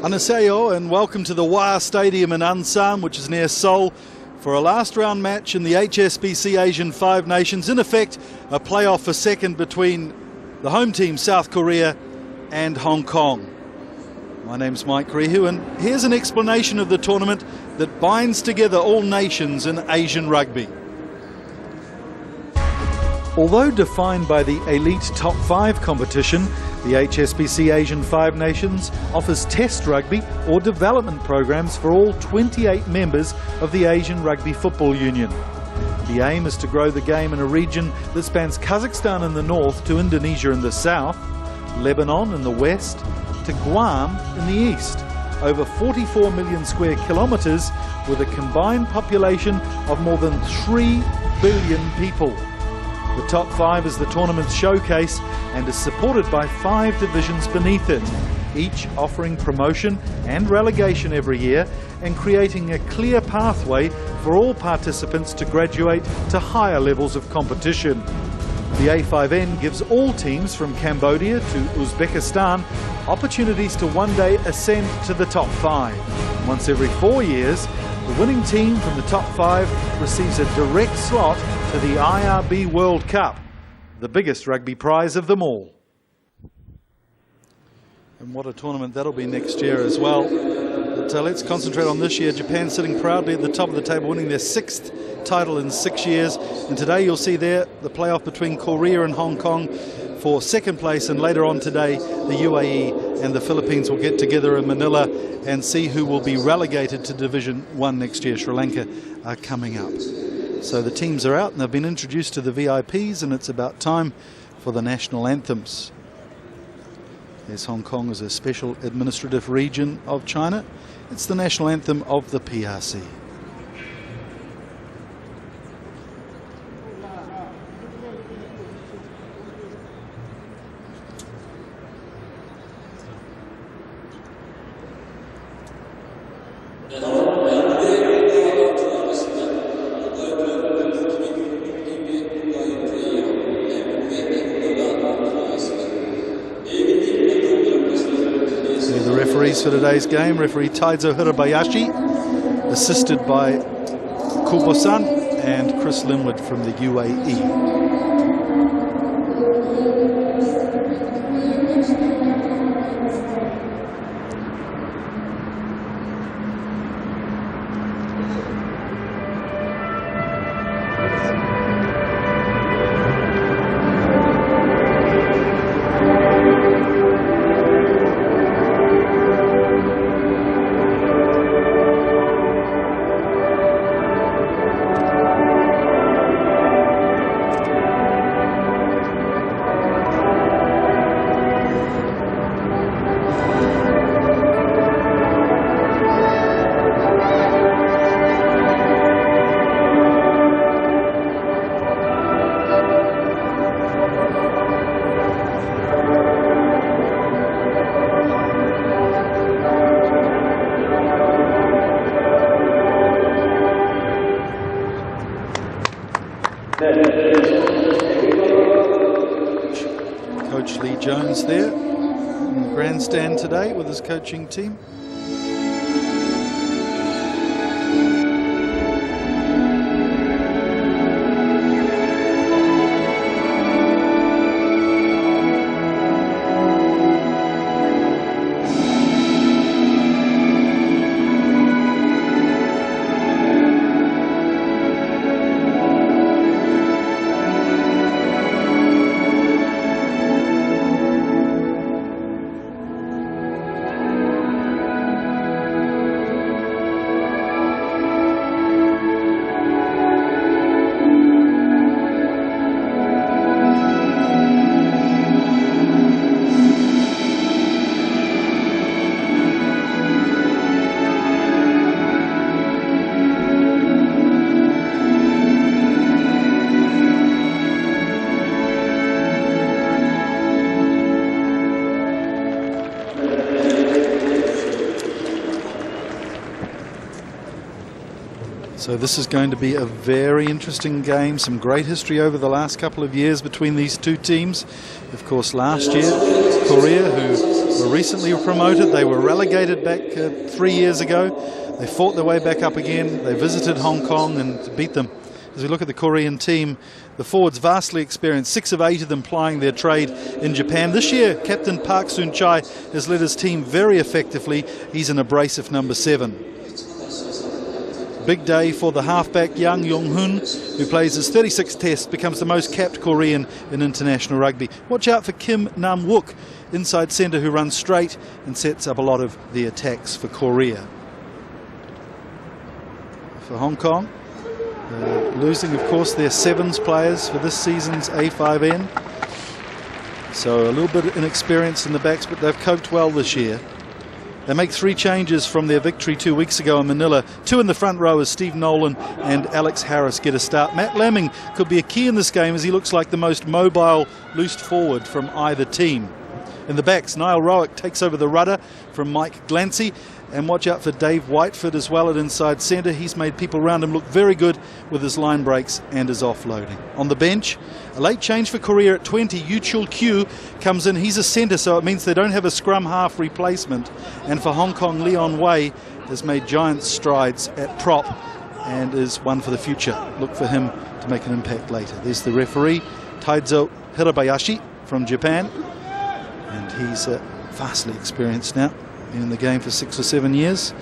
Anasayo, and welcome to the Wa Stadium in Ansan, which is near Seoul, for a last round match in the HSBC Asian Five Nations. In effect, a playoff for second between the home team South Korea and Hong Kong. My name's Mike Rehu, and here's an explanation of the tournament that binds together all nations in Asian rugby. Although defined by the elite top 5 competition, the HSBC Asian Five Nations offers test rugby or development programs for all 28 members of the Asian Rugby Football Union. The aim is to grow the game in a region that spans Kazakhstan in the north to Indonesia in the south, Lebanon in the west, to Guam in the east, over 44 million square kilometres with a combined population of more than 3 billion people. The top 5 is the tournament's showcase and is supported by 5 divisions beneath it, each offering promotion and relegation every year and creating a clear pathway for all participants to graduate to higher levels of competition. The A5N gives all teams from Cambodia to Uzbekistan opportunities to one day ascend to the top 5. Once every 4 years, the winning team from the top 5 receives a direct slot to the IRB World Cup, the biggest rugby prize of them all. And what a tournament that'll be next year as well. But let's concentrate on this year. Japan sitting proudly at the top of the table, winning their 6th title in 6 years. And today you'll see there the playoff between Korea and Hong Kong for second place, and later on today the UAE and the Philippines will get together in Manila and see who will be relegated to Division 1 next year. Sri Lanka are coming up. So the teams are out and they've been introduced to the VIPs, and it's about time for the national anthems. As Hong Kong is a special administrative region of China, it's the national anthem of the PRC. For today's game, referee Taizo Hirabayashi, assisted by Kubo-san and Chris Linwood from the UAE. Coach Lee Jones there in the grandstand today with his coaching team. So this is going to be a very interesting game. Some great history over the last couple of years between these two teams. Of course, last year, Korea, who were recently promoted. They were relegated back 3 years ago. They fought their way back up again. They visited Hong Kong and beat them. As we look at the Korean team, the forwards vastly experienced, 6 of 8 of them plying their trade in Japan. This year, Captain Park Soon-chai has led his team very effectively. He's an abrasive number 7. Big day for the halfback Yang Yong-hun, who plays his 36th test, becomes the most capped Korean in international rugby. Watch out for Kim Nam-wook, inside centre, who runs straight and sets up a lot of the attacks for Korea. For Hong Kong, losing, of course, their 7s players for this season's A5N. So a little bit inexperienced in the backs, but they've coped well this year. They make 3 changes from their victory 2 weeks ago in Manila. 2 in the front row as Steve Nolan and Alex Harris get a start. Matt Lamming could be a key in this game as he looks like the most mobile loosed forward from either team. In the backs, Niall Rowick takes over the rudder from Mike Glancy. And watch out for Dave Whiteford as well at inside centre. He's made people around him look very good with his line breaks and his offloading. On the bench, a late change for Korea at 20. Yu Chul Kyu comes in. He's a centre, so it means they don't have a scrum half replacement. And for Hong Kong, Leon Wei has made giant strides at prop and is one for the future. Look for him to make an impact later. There's the referee, Taizo Hirabayashi from Japan. And he's vastly experienced now. Been in the game for 6 or 7 years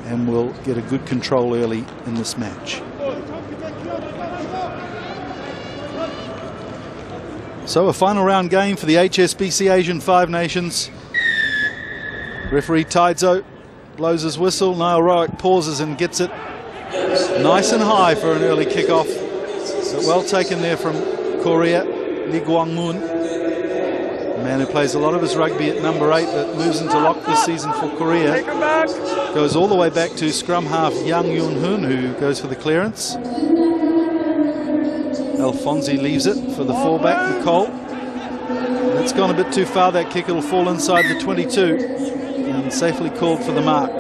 and will get a good control early in this match. So a final round game for the HSBC Asian 5 Nations. Referee Taizo blows his whistle. Niall Rowick pauses and gets it nice and high for an early kickoff. But well taken there from Korea, Lee Guang-moon. A man who plays a lot of his rugby at number 8 but moves into lock this season for Korea. Goes all the way back to scrum half Yang Yun-hun, who goes for the clearance. Alfonsi leaves it for the fullback, Nicole. That's gone a bit too far, that kick. It'll fall inside the 22 and safely called for the mark.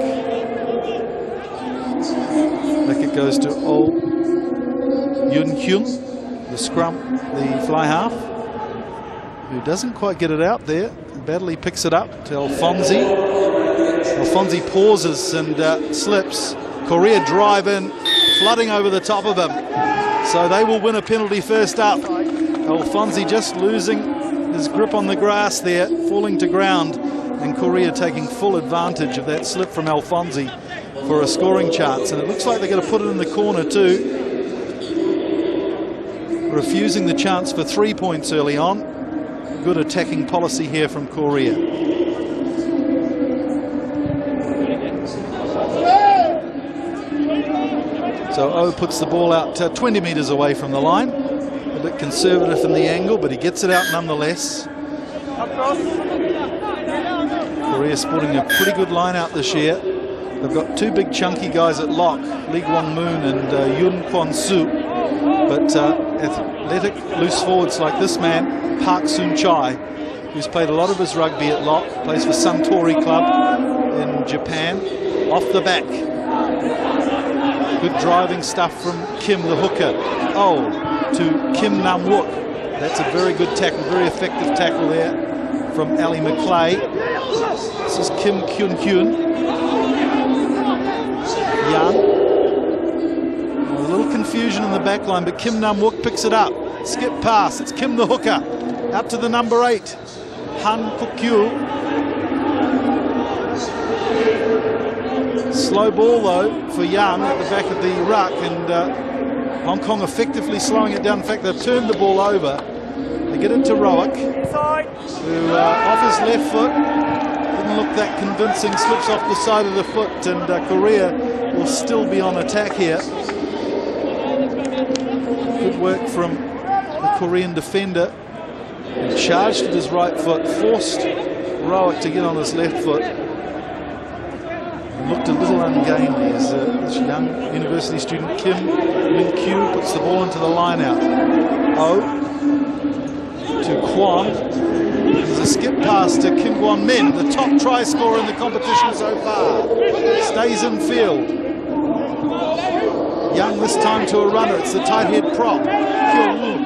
Back it goes to Oh Yun-hyun, the scrum, the fly half, who doesn't quite get it out there. Badly picks it up to Alfonsi. Alfonsi pauses and slips. Korea drive in, flooding over the top of him. So they will win a penalty first up. Alfonsi just losing his grip on the grass there, falling to ground. And Korea taking full advantage of that slip from Alfonsi for a scoring chance. And it looks like they're going to put it in the corner too. Refusing the chance for 3 points early on. Good attacking policy here from Korea. So O puts the ball out 20 metres away from the line. A bit conservative in the angle, but he gets it out nonetheless. Korea sporting a pretty good line out this year. They've got 2 big chunky guys at lock, Lee Guang-moon and Yun Kwon-soo. But athletic loose forwards like this man, Park Soon-chai, who's played a lot of his rugby at lock, plays for Suntory Club in Japan. Off the back. Good driving stuff from Kim the hooker. Oh, to Kim Nam-wook. That's a very good tackle, very effective tackle there from Ali McClay. This is Kim Kyun-hyun. Young. A little confusion in the back line, but Kim Nam-wook picks it up. Skip pass, it's Kim the hooker. Out to the number 8, Han Kuk-kyu. Slow ball though for Young at the back of the ruck, and Hong Kong effectively slowing it down. In fact, they've turned the ball over. They get it to Rowick, who off his left foot, didn't look that convincing, slips off the side of the foot, and Korea will still be on attack here. Good work from the Korean defender. He charged at his right foot, forced Rowick to get on his left foot. Looked a little ungainly as this young university student Kim Min-kyu puts the ball into the line out. Oh, to Kwon. There's a skip pass to Kim Kwon-min, the top try scorer in the competition so far. Stays in field. Young this time to a runner. It's the tight head prop, Kyo-woon.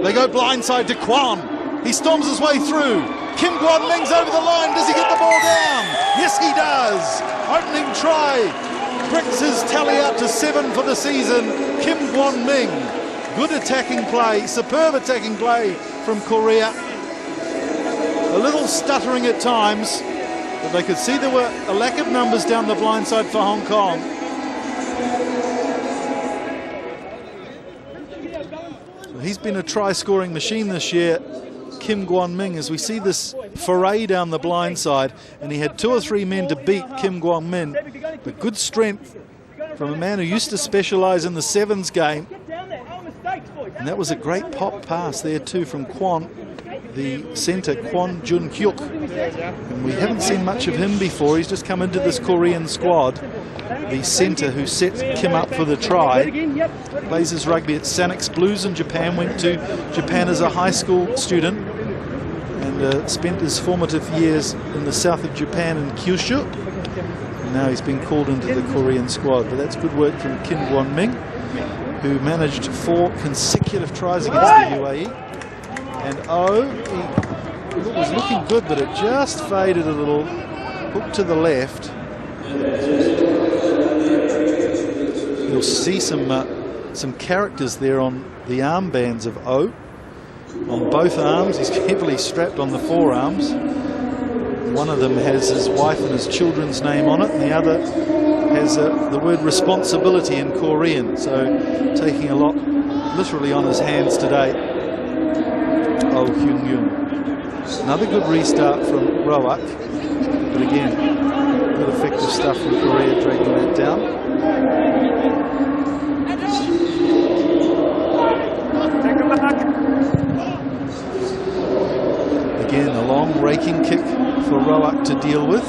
They go blindside to Kwon. He storms his way through. Kim Guan Ming's over the line. Does he get the ball down? Yes, he does. Opening try brings his tally out to 7 for the season. Kim Guan Ming. Good attacking play, superb attacking play from Korea. A little stuttering at times, but they could see there were a lack of numbers down the blind side for Hong Kong. So he's been a try-scoring machine this year, Kim Guan Ming, as we see this foray down the blind side, and he had 2 or 3 men to beat Kim Guan Ming. But good strength from a man who used to specialise in the sevens game. And that was a great pop pass there too from Kwon, the centre, Kwon Jun Hyuk. And we haven't seen much of him before. He's just come into this Korean squad. The centre who set Kim up for the try. Plays his rugby at Sanix Blues in Japan. Went to Japan as a high school student. And spent his formative years in the south of Japan in Kyushu. And now he's been called into the Korean squad. But that's good work from Kim Guan Ming, who managed 4 consecutive tries against the UAE. And he was looking good, but it just faded a little. Hook to the left. You'll see some characters there on the armbands of O. On both arms, he's heavily strapped on the forearms. One of them has his wife and his children's name on it, and the other has the word responsibility in Korean, so taking a lot literally on his hands today. Oh Hyun Yoon. Another good restart from Roak, but again, good effective stuff from Korea dragging that down. Again, a long raking kick for Roak to deal with.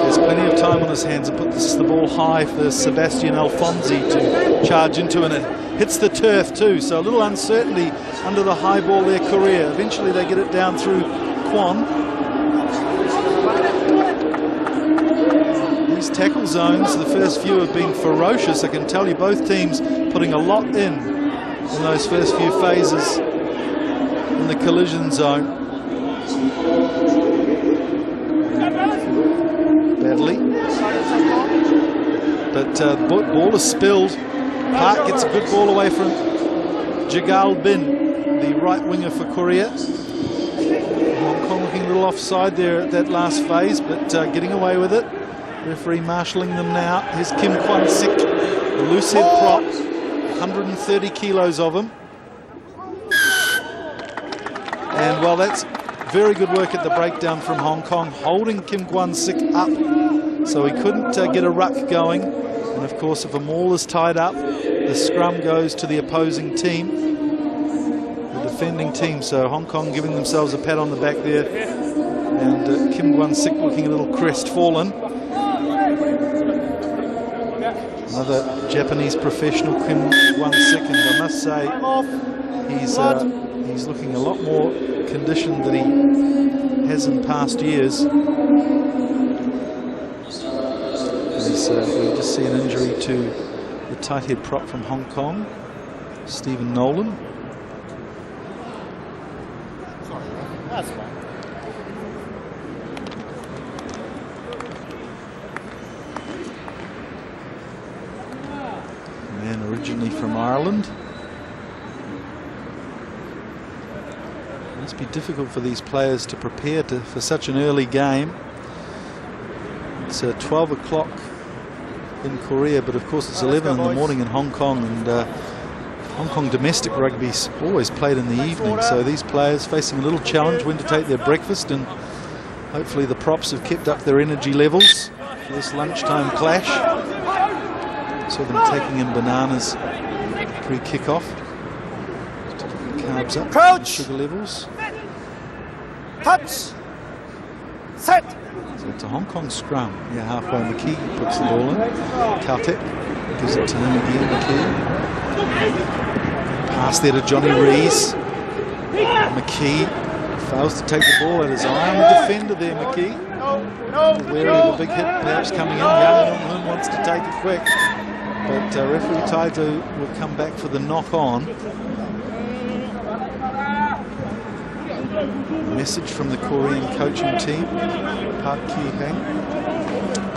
There's plenty of time on his hands to put the ball high for Sebastian Alfonsi to charge into, and it hits the turf too, so a little uncertainty under the high ball there, Korea. Eventually they get it down through Kwon. These tackle zones, the first few have been ferocious. I can tell you both teams putting a lot in those first few phases in the collision zone. Badly, but the ball is spilled. Park gets a good ball away from Jagal Bin, the right winger for Korea. Hong Kong looking a little offside there at that last phase, but getting away with it. Referee marshalling them now. Here's Kim Kwon Sik, the loose head prop, 130 kilos of him. And well, that's very good work at the breakdown from Hong Kong, holding Kim Kwon Sik up so he couldn't get a ruck going. And of course, if a maul is tied up, the scrum goes to the opposing team, the defending team. So Hong Kong giving themselves a pat on the back there, and Kim Kwon Sik looking a little crestfallen. Another Japanese professional, Kim Kwon Sik, and I must say he's looking a lot more conditioned than he has in past years. We just see an injury to the tight head prop from Hong Kong, Stephen Nolan. Sorry, that's fine. Man originally from Ireland. It must be difficult for these players to prepare for such an early game. It's 12 o'clock in Korea, but of course it's 11 in the morning in Hong Kong, and Hong Kong domestic rugby's always played in the evening, so these players facing a little challenge when to take their breakfast, and hopefully the props have kept up their energy levels for this lunchtime clash. Saw them taking in bananas pre-kickoff. Carbs up, Crouch. sugar levels. Touch. Set. So it's a Hong Kong scrum. Yeah, halfway McKee puts the ball in. Kautek gives it to him again, McKee. Pass there to Johnny Rees. McKee fails to take the ball at his eye on the defender there, McKee. Wary of a big hit perhaps coming in. Young Yong-hun wants to take it quick, but referee Taito will come back for the knock on. message from the Korean coaching team, Park Ki-hang,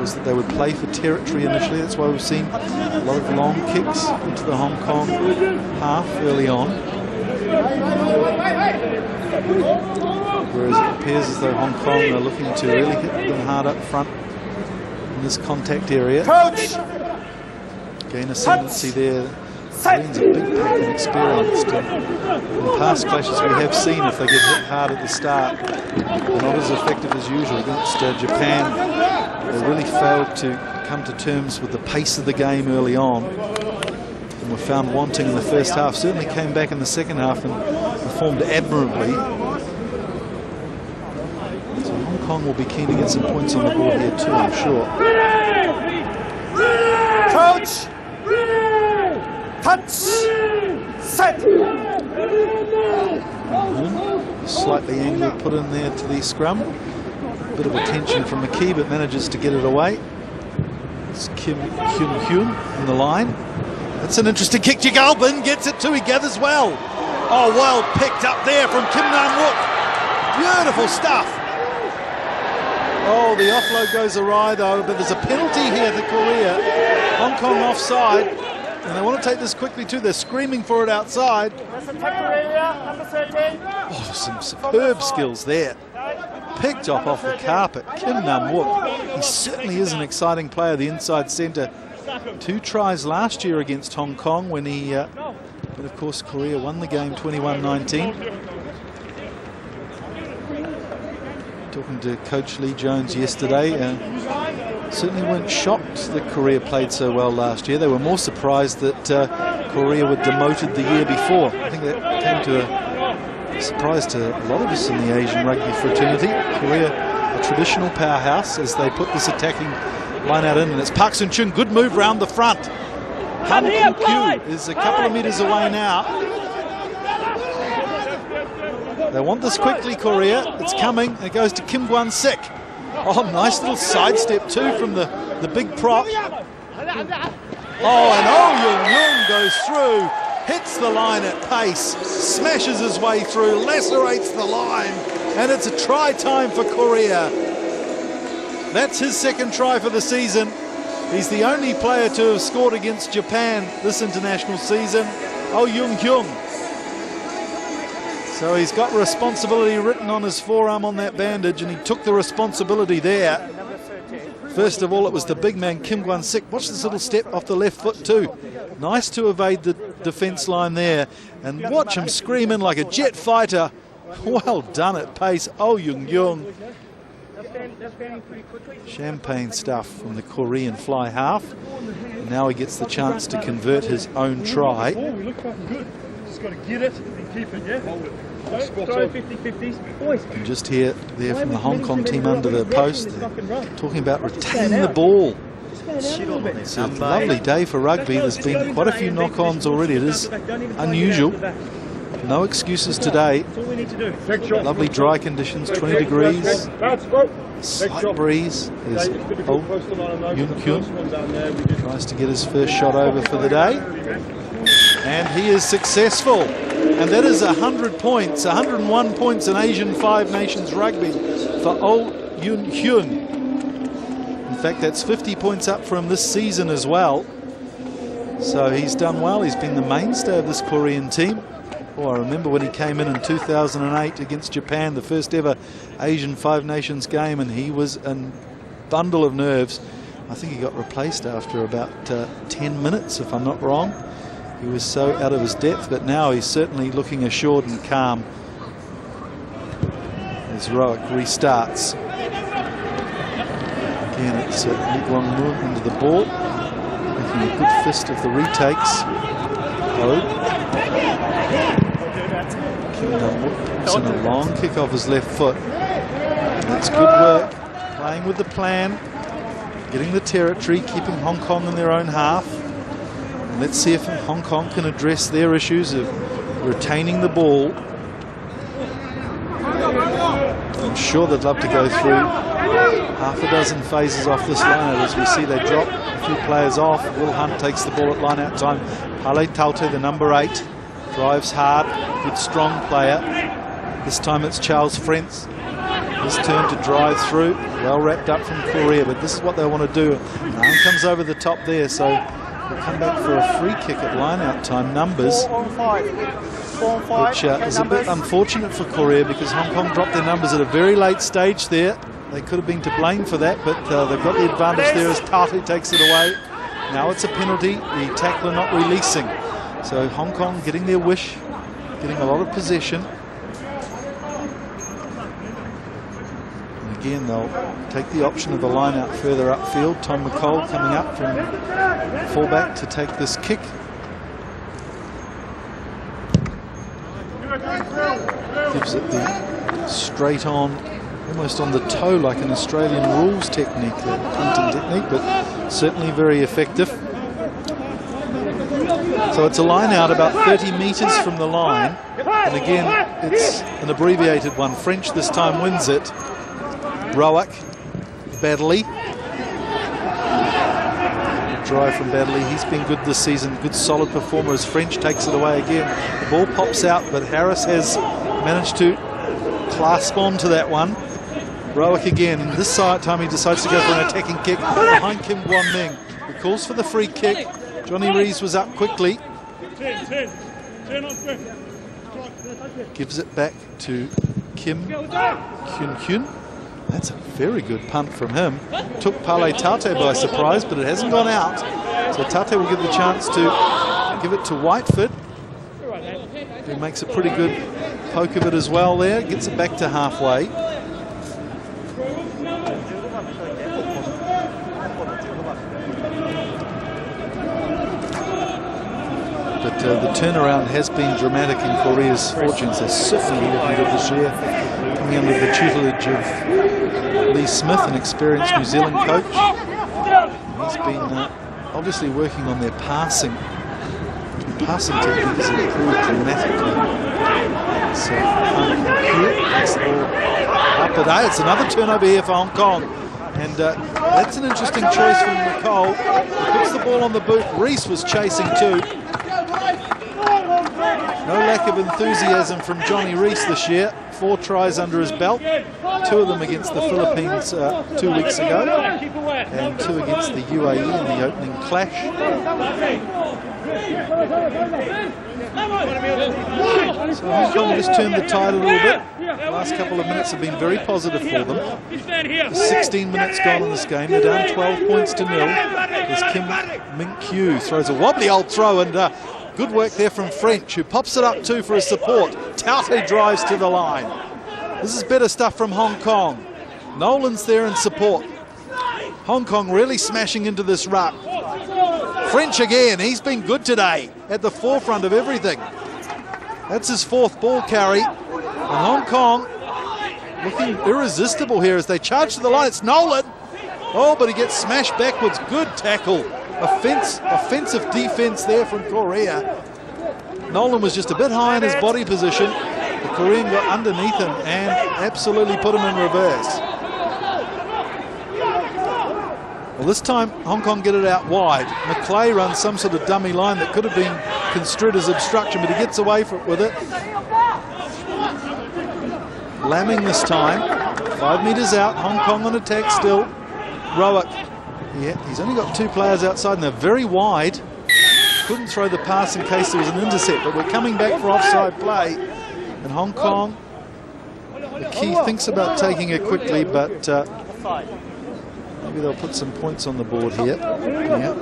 was that they would play for territory initially. That's why we've seen a lot of long kicks into the Hong Kong half early on. Whereas it appears as though Hong Kong are looking to really hit them hard up front in this contact area. Coach! Gain ascendancy there. Koreans are big pack and experienced. In past clashes we have seen if they get hit hard at the start, they're not as effective as usual. Against Japan, they really failed to come to terms with the pace of the game early on, and were found wanting in the first half. Certainly came back in the second half and performed admirably. So Hong Kong will be keen to get some points on the board here too, I'm sure. Coach! Touch! Set! Slightly angle put in there to the scrum. Bit of attention from McKee, but manages to get it away. It's Kim Hyun in the line. That's an interesting kick. Jigalbin gets it too. He gathers well. Oh, well picked up there from Kim Nam-wook. Beautiful stuff. Oh, the offload goes awry though, but there's a penalty here for Korea. Hong Kong offside. And they want to take this quickly too. They're screaming for it outside. Oh, some superb skills there. Picked up off the carpet. Kim Nam-wook. He certainly is an exciting player, the inside centre. 2 tries last year against Hong Kong when he, but of course Korea won the game 21-19. Talking to Coach Lee Jones yesterday, certainly weren't shocked that Korea played so well last year. They were more surprised that Korea were demoted the year before. I think that came to a surprise to a lot of us in the Asian rugby fraternity. Korea, a traditional powerhouse, as they put this attacking line out in, and it's Park Soon-chun. Good move round the front. Han Kyu is a couple of metres away now. They want this quickly, Korea. It's coming. It goes to Kim Gwon-sik. Oh, nice little sidestep too from the big prop. Oh, and Oh Young goes through, hits the line at pace, smashes his way through, lacerates the line, and it's a try time for Korea. That's his second try for the season. He's the only player to have scored against Japan this international season. Oh Young. So he's got responsibility written on his forearm on that bandage, and he took the responsibility there. First of all, it was the big man, Kim Gwon-sik. Watch this little step off the left foot too. Nice to evade the defence line there. And watch him scream in like a jet fighter. Well done at pace. Oh Young. Champagne stuff from the Korean fly half. And now he gets the chance to convert his own try. Just got to get it and keep it, yeah? Hold it. Throw 50-50s. Boys. You can just hear there from the Hong Kong team under the post, talking about retaining the ball. It's a lovely day for rugby. There's been quite a few knock-ons already. It is unusual. No excuses today. Lovely dry conditions, 20 degrees. Slight breeze. There's Yoon Kyun. Tries to get his first shot over for the day. And he is successful. And that is 100 points, 101 points in Asian Five Nations rugby for Oh Yoon. In fact, that's 50 points up from this season as well. So he's done well. He's been the mainstay of this Korean team. Oh, I remember when he came in 2008 against Japan, the first ever Asian Five Nations game, and he was a bundle of nerves. I think he got replaced after about 10 minutes, if I'm not wrong. He was so out of his depth, but now he's certainly looking assured and calm as Roic restarts. Again, it's Lee Kwang-moon into the ball, making a good fist of the retakes. Oh. Kim Nam-wook puts in a long kick off his left foot. That's good work, playing with the plan, getting the territory, keeping Hong Kong in their own half. Let's see if Hong Kong can address their issues of retaining the ball. I'm sure they'd love to go through half a dozen phases off this line. As we see, they drop a few players off. Will Hunt takes the ball at line-out time. Pale Taute, the number 8, drives hard, good strong player. This time it's Charles French. His turn to drive through. Well wrapped up from Korea, but this is what they want to do. Nine comes over the top there, so we'll come back for a free kick at line-out time. Numbers, which is a bit unfortunate for Korea because Hong Kong dropped their numbers at a very late stage there. They could have been to blame for that, but they've got the advantage there as Tate takes it away. Now it's a penalty, the tackler not releasing. So Hong Kong getting their wish, getting a lot of possession. And again, they'll take the option of the line out further upfield. Tom McCall coming up from fullback to take this kick. Gives it the straight on, almost on the toe like an Australian rules technique, that punting technique, but certainly very effective. So it's a line out about 30 metres from the line, and again it's an abbreviated one. French this time wins it. Rowak, Baddeley. Drive from Baddeley, he's been good this season, good solid performer as French takes it away again. The ball pops out, but Harris has managed to clasp on to that one. Rowak again, and this time he decides to go for an attacking kick behind Kim Guan Ming. He calls for the free kick. Johnny Rees was up quickly. Gives it back to Kim Kyun Kyun. That's a very good punt from him. Took Pale Tate by surprise, but it hasn't gone out. So Tate will get the chance to give it to Whiteford, who makes a pretty good poke of it as well there. Gets it back to halfway. But the turnaround has been dramatic in Korea's fortunes. They're certainly looking good this year, coming under the tutelage of Lee Smith, an experienced New Zealand coach. He's been obviously working on their passing. Passing technique has improved dramatically. So that's the ball up today. It's another turnover here for Hong Kong. And that's an interesting choice from McCall. He puts the ball on the boot. Rees was chasing too. No lack of enthusiasm from Johnny Rees this year. 4 tries under his belt. 2 of them against the Philippines 2 weeks ago, and 2 against the UAE in the opening clash. So Hong Kong just turned the tide a little bit. The last couple of minutes have been very positive for them. There's 16 minutes gone in this game. They're down 12 points to 0. As Kim Min-kyu throws a wobbly old throw, and good work there from French, who pops it up too for his support. Tate drives to the line. This is better stuff from Hong Kong. Nolan's there in support. Hong Kong really smashing into this ruck. French again, he's been good today, at the forefront of everything. That's his 4th ball carry. And Hong Kong looking irresistible here as they charge to the line. It's Nolan. Oh, but he gets smashed backwards. Good tackle. Offensive defense there from Korea. Nolan was just a bit high in his body position. The Korean got underneath him and absolutely put him in reverse. Well, this time Hong Kong get it out wide. McClay runs some sort of dummy line that could have been construed as obstruction, but he gets away with it. Lamming this time. 5 metres out. Hong Kong on attack still. Rowak. Yeah, he's only got 2 players outside and they're very wide. Couldn't throw the pass in case there was an intercept, but we're coming back for offside play. And Hong Kong, the key thinks about taking it quickly, but maybe they'll put some points on the board here. Yeah,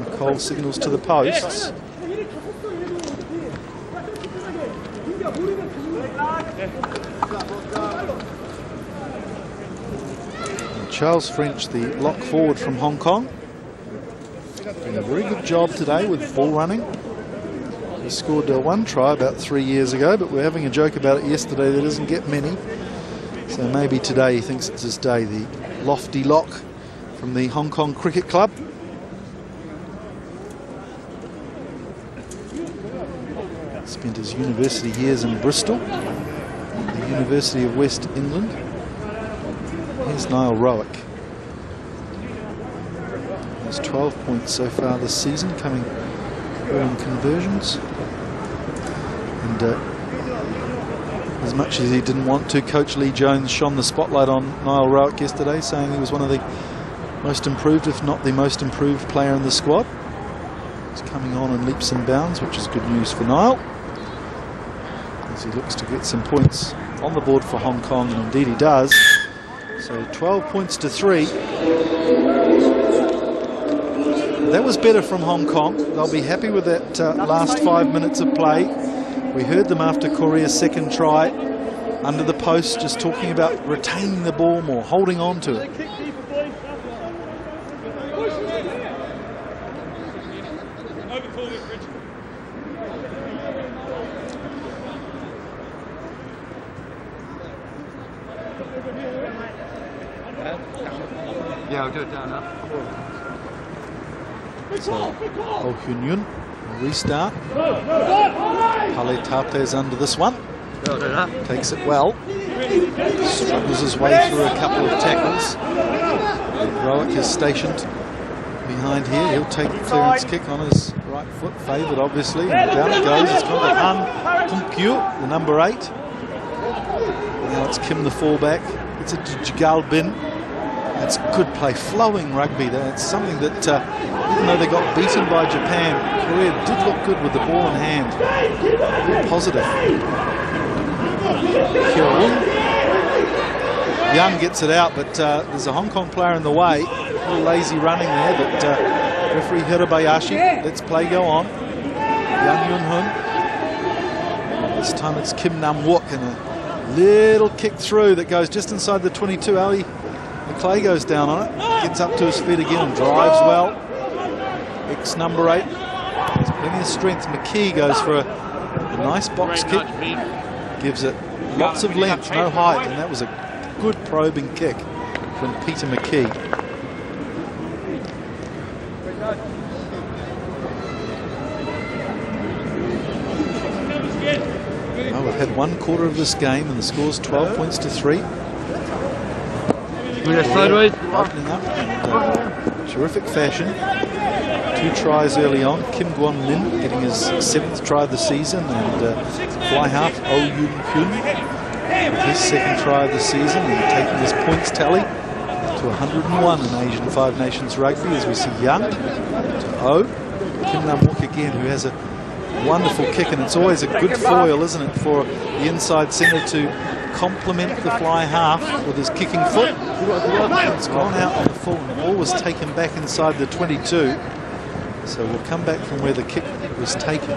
McCall signals to the posts. Charles French, the lock forward from Hong Kong, doing a very good job today with ball running. He scored 1 try about 3 years ago, but we're having a joke about it yesterday. There doesn't get many. So maybe today he thinks it's his day. The lofty lock from the Hong Kong Cricket Club. Spent his university years in Bristol, the University of West England. Here's Niall Rowak. There's 12 points so far this season, coming all in conversions. And As much as he didn't want to, Coach Lee Jones shone the spotlight on Niall Rowett yesterday, saying he was one of the most improved, if not the most improved player in the squad. He's coming on in leaps and bounds, which is good news for Niall, as he looks to get some points on the board for Hong Kong, and indeed he does. So 12 points to 3. That was better from Hong Kong. They'll be happy with that last 5 minutes of play. We heard them after Korea's second try under the post, just talking about retaining the ball more, holding on to it. Yeah, I'll do it down now. So, Oh Hyun Yun will restart. Pale Tape's under this one. Takes it well. Struggles his way through a couple of tackles. Rowett is stationed behind here. He'll take the clearance kick on his right foot, favoured obviously. And down it goes. It's gone to Han Kung-kyu, the number 8. And now it's Kim, the fullback. It's a Jigal Bin. It's good play, flowing rugby. That's something that, even though they got beaten by Japan, Korea did look good with the ball in hand. Real positive. Young gets it out, but there's a Hong Kong player in the way. A little lazy running there, but referee Hirabayashi lets play go on. Yang Yun Hun. This time it's Kim Nam Wook, and a little kick through that goes just inside the 22. Ali McClay goes down on it, gets up to his feet again, drives well. Ex number 8, there's plenty of strength. McKee goes for a nice box kick, gives it lots of length, no height, and that was a good probing kick from Peter McKee. Well, we've had 1/4 of this game and the score's 12 points to 3. Opening up in terrific fashion. 2 tries early on. Kim Guan Lin getting his 7th try of the season, and fly half Oh Yoon Kyun with his 2nd try of the season, and taking his points tally to 101 in Asian Five Nations rugby, as we see Young to Oh. Kim Nam Wook again, who has a wonderful kick, and it's always a good foil, isn't it, for the inside centre to complement the fly half with his kicking foot. It's gone out on the full, and the ball was taken back inside the 22. So we'll come back from where the kick was taken.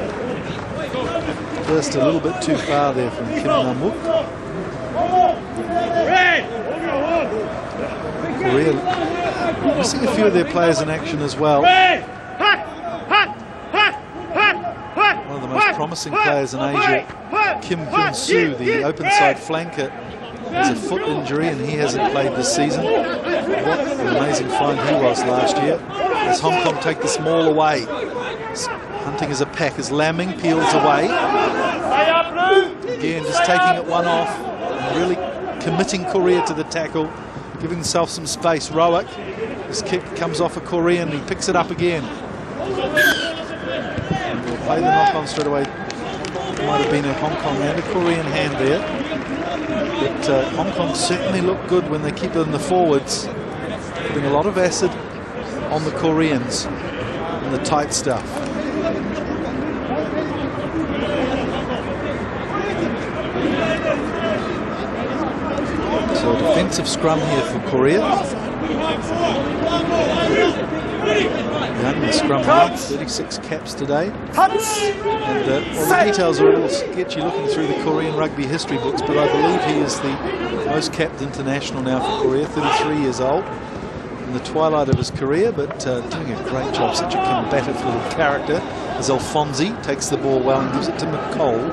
First a little bit too far there from Kim Nam Wook. Korea, we're seeing a few of their players in action as well. One of the most promising players in Asia, Kim Kyun-soo, the open side flanker, has a foot injury and he hasn't played this season. What an amazing find he was last year. As Hong Kong take this maul away, hunting as a pack as Lamming peels away. Again, just taking it one off and really committing Korea to the tackle, giving himself some space. Rowett, his kick comes off a Korean, he picks it up again. We'll play the knock-on straight away. Might have been a Hong Kong and a Korean hand there. But Hong Kong certainly look good when they keep it in the forwards, putting a lot of acid on the Koreans in the tight stuff. So a defensive scrum here for Korea. Young, the scrum half, 36 caps today. And well, the details are all sketchy looking through the Korean rugby history books, but I believe he is the most capped international now for Korea, 33 years old. In the twilight of his career, but doing a great job. Such a combative little character as Alfonsi takes the ball well and gives it to McCall.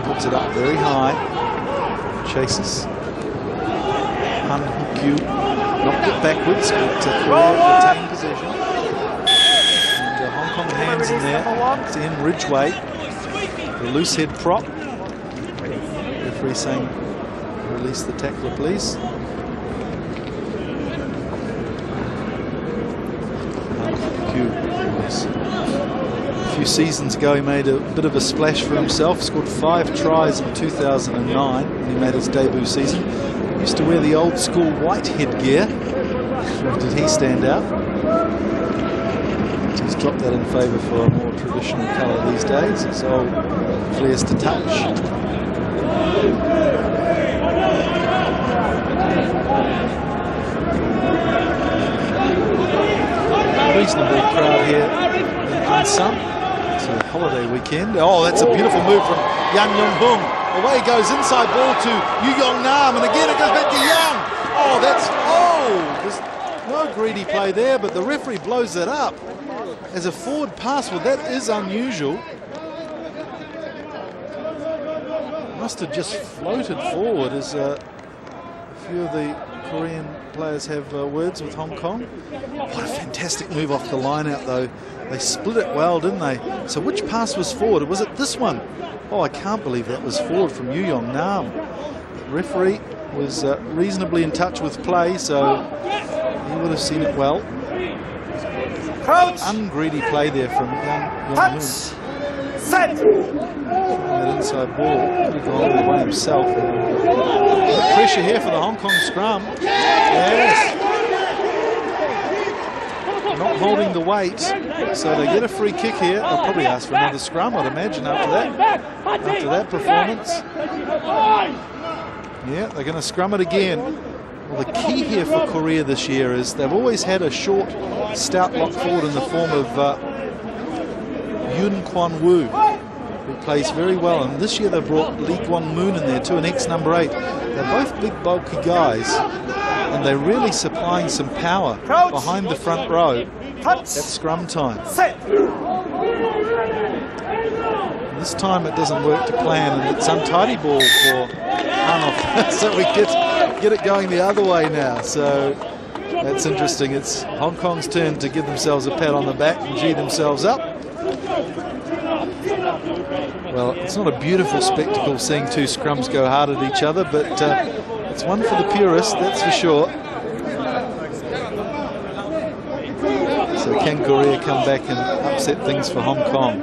Puts it up very high. Chases. Han Hukyu knocked it backwards, but Korea retained possession. And Hong Kong hands in there. It's in Ridgway. The loose head prop. Referee saying, release the tackler, please. A few seasons ago he made a bit of a splash for himself, scored 5 tries in 2009 when he made his debut season. He used to wear the old school white headgear. Did he stand out? He's dropped that in favour for a more traditional colour these days. His old flares to touch. Reasonable crowd here in Ansan. It's a holiday weekend. Oh, that's a beautiful move from Yang Yong-bung. Away goes inside ball to Yu Yong-nam, and again it goes back to Yang. Oh, there's no greedy play there, but the referee blows that up as a forward pass. Well, that is unusual. Must have just floated forward as a few of the Korean players have words with Hong Kong. What a fantastic move off the line out though. They split it well, didn't they? So which pass was forward? Was it this one? Oh, I can't believe that was forward from Yu Yong-nam. The referee was reasonably in touch with play, so he would have seen it well. Ungreedy play there from Yang Yong-bung. Set. That inside ball could have gone all the way himself. Pressure here for the Hong Kong scrum. Yes. Not holding the weight, so they get a free kick here. They'll probably ask for another scrum, I'd imagine, after that performance. Yeah, they're going to scrum it again. Well, the key here for Korea this year is they've always had a short, stout lock forward in the form of Yoon Kwon-woo, who plays very well, and this year they brought Lee Kwon-moon in there too, an ex-number 8. They're both big bulky guys, and they're really supplying some power behind the front row at scrum time. This time it doesn't work to plan, and it's untidy ball for Hanoff. So we get it going the other way now, so that's interesting. It's Hong Kong's turn to give themselves a pat on the back and gee themselves up. Well, it's not a beautiful spectacle seeing two scrums go hard at each other, but it's one for the purists, that's for sure. So can Korea come back and upset things for Hong Kong?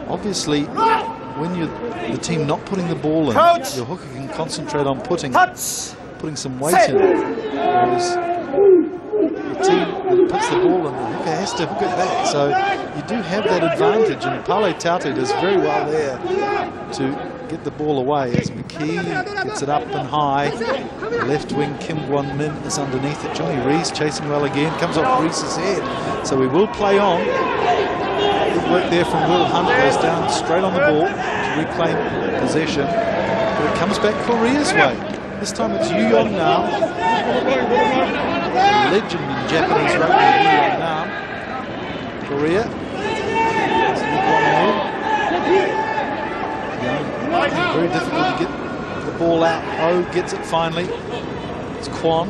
Obviously, when you're the team not putting the ball in, your hooker can concentrate on putting some weight in. Whereas the team that puts the ball in, the hooker has to hook it back. So you do have that advantage, and Pale Tate does very well there to get the ball away as McKee gets it up and high. The left wing Kim Gwon-min is underneath it. Johnny Rees chasing well again, comes off Rees's head. So we will play on. Good work there from Will Hunt, goes down straight on the ball to reclaim possession. But it comes back Korea's way. This time it's Yu Yong-nam, legend in Japanese rugby, Yu Yong-nam. Korea. Very difficult to get the ball out. Oh, gets it finally. It's Kwon.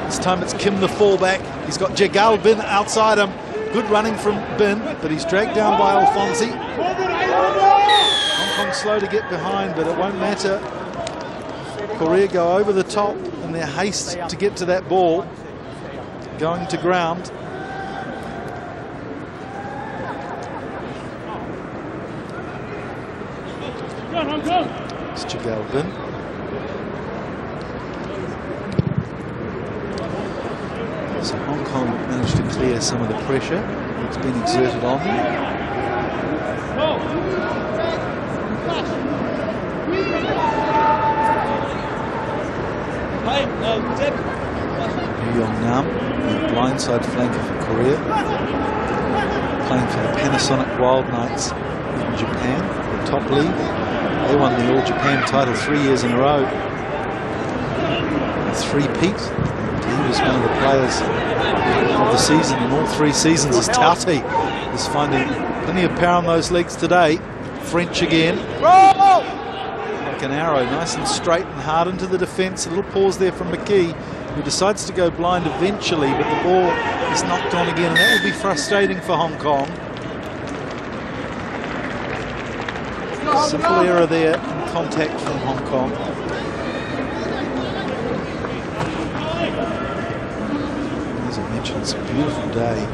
This time it's Kim, the fullback. He's got Jagal Bin outside him. Good running from Bin, but he's dragged down by Alfonsi. Hong Kong slow to get behind, but it won't matter. Korea go over the top in their haste to get to that ball. Going to ground. It's Jagal Bin. So Hong Kong managed to clear some of the pressure that's been exerted on them. Yu Yong-nam, the blindside flanker for Korea, playing for the Panasonic Wild Knights in Japan, the top league. They won the All Japan title 3 years in a row. A three-peat. He was one of the players of the season in all 3 seasons. As Tauti is finding plenty of power on those legs today. French again. Like an arrow, nice and straight and hard into the defence. A little pause there from McKee, who decides to go blind eventually, but the ball is knocked on again, and that will be frustrating for Hong Kong. Simple error there in contact from Hong Kong. As I mentioned, it's a beautiful day.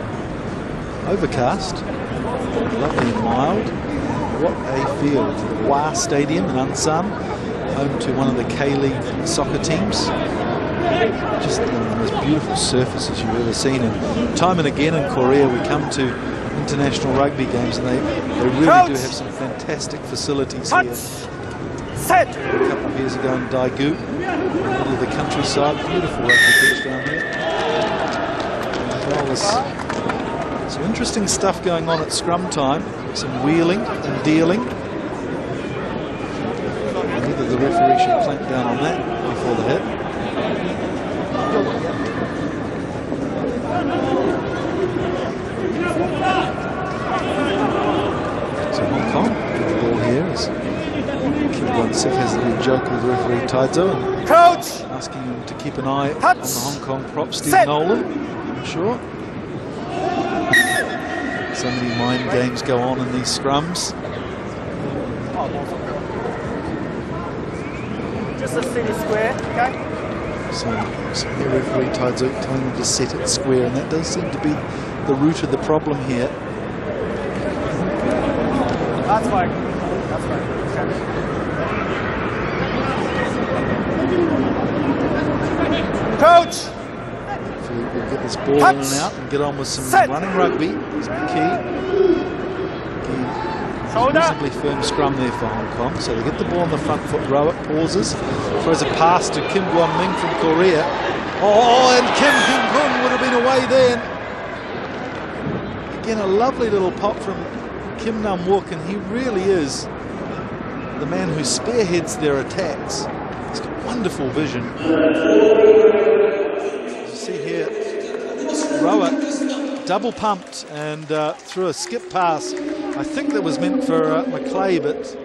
Overcast. Lovely and mild. What a field. The Wa Stadium in Ansan, home to one of the K-League soccer teams. Just one of the most beautiful surfaces you've ever seen. And time and again in Korea we come to international rugby games and they really do have some fantastic facilities here. A couple of years ago in Daegu, in the middle of the countryside, beautiful rugby pitch down here. Well, there's some interesting stuff going on at scrum time, some wheeling and dealing. Whether the referee should clamp down on that before the hit. So Hong Kong, the ball here is Kim Gwon-sik has a little joke with referee Taizo and asking him to keep an eye on the Hong Kong prop Steve Nolan. I'm sure. So many mind games go on in these scrums. Just a city square, okay? So the referee Taizo telling him to set it square, and that does seem to be the root of the problem here. That's fine. That's fine. Coach! We'll get this ball in and out and get on with some running rugby. It's McKee. Reasonably firm scrum there for Hong Kong. So they get the ball on the front foot. Rowett pauses, throws a pass to Kim Gwon-ming from Korea. Oh, and Kim Kyung-kun would have been away then. Again, a lovely little pop from Kim Nam-wook, and he really is the man who spearheads their attacks. He's got wonderful vision. As you see here, Rowett double pumped and threw a skip pass. I think that was meant for McClay, but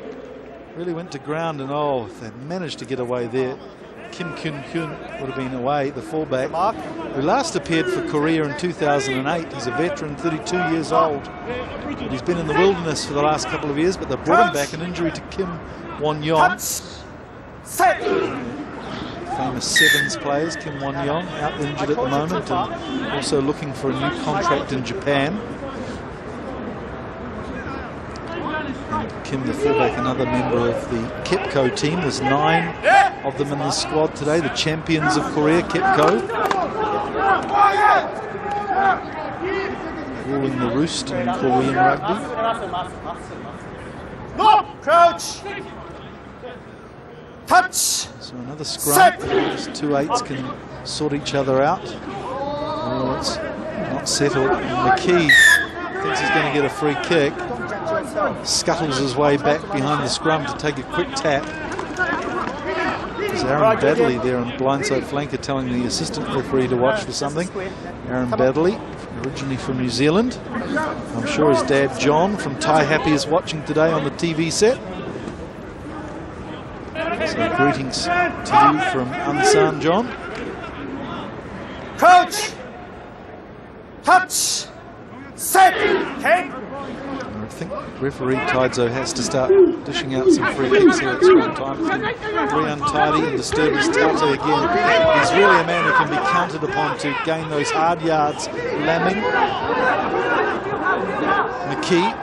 really went to ground, and oh, they managed to get away there. Kim Kyung-kun would have been away, the fullback, who last appeared for Korea in 2008. He's a veteran, 32 years old. But he's been in the wilderness for the last couple of years, but they brought him back, an injury to Kim Won-yong. Famous Sevens players, Kim Won-yong, out injured at the moment and also looking for a new contract in Japan. And Kim, the fullback, another member of the Kepco team. There's 9 of them in the squad today, the champions of Korea, Kepco. Ruling the roost in Korean rugby. Crouch! Touch! So another scrum. These 2-8s can sort each other out. Oh, it's not settled. And McKee thinks he's going to get a free kick. Scuttles his way back behind the scrum to take a quick tap. There's Aaron Baddeley there on blindside flanker telling the assistant referee to watch for something. Aaron Baddeley, originally from New Zealand. I'm sure his dad John from Tai Happy is watching today on the TV set. So greetings to you from Ansan, John. Coach! Touch! Set! Okay. I think referee Taizo has to start dishing out some free kicks here at scrum time. It's been very untidy and disturb his Taizo again. He's really a man who can be counted upon to gain those hard yards. Lamming. McKee.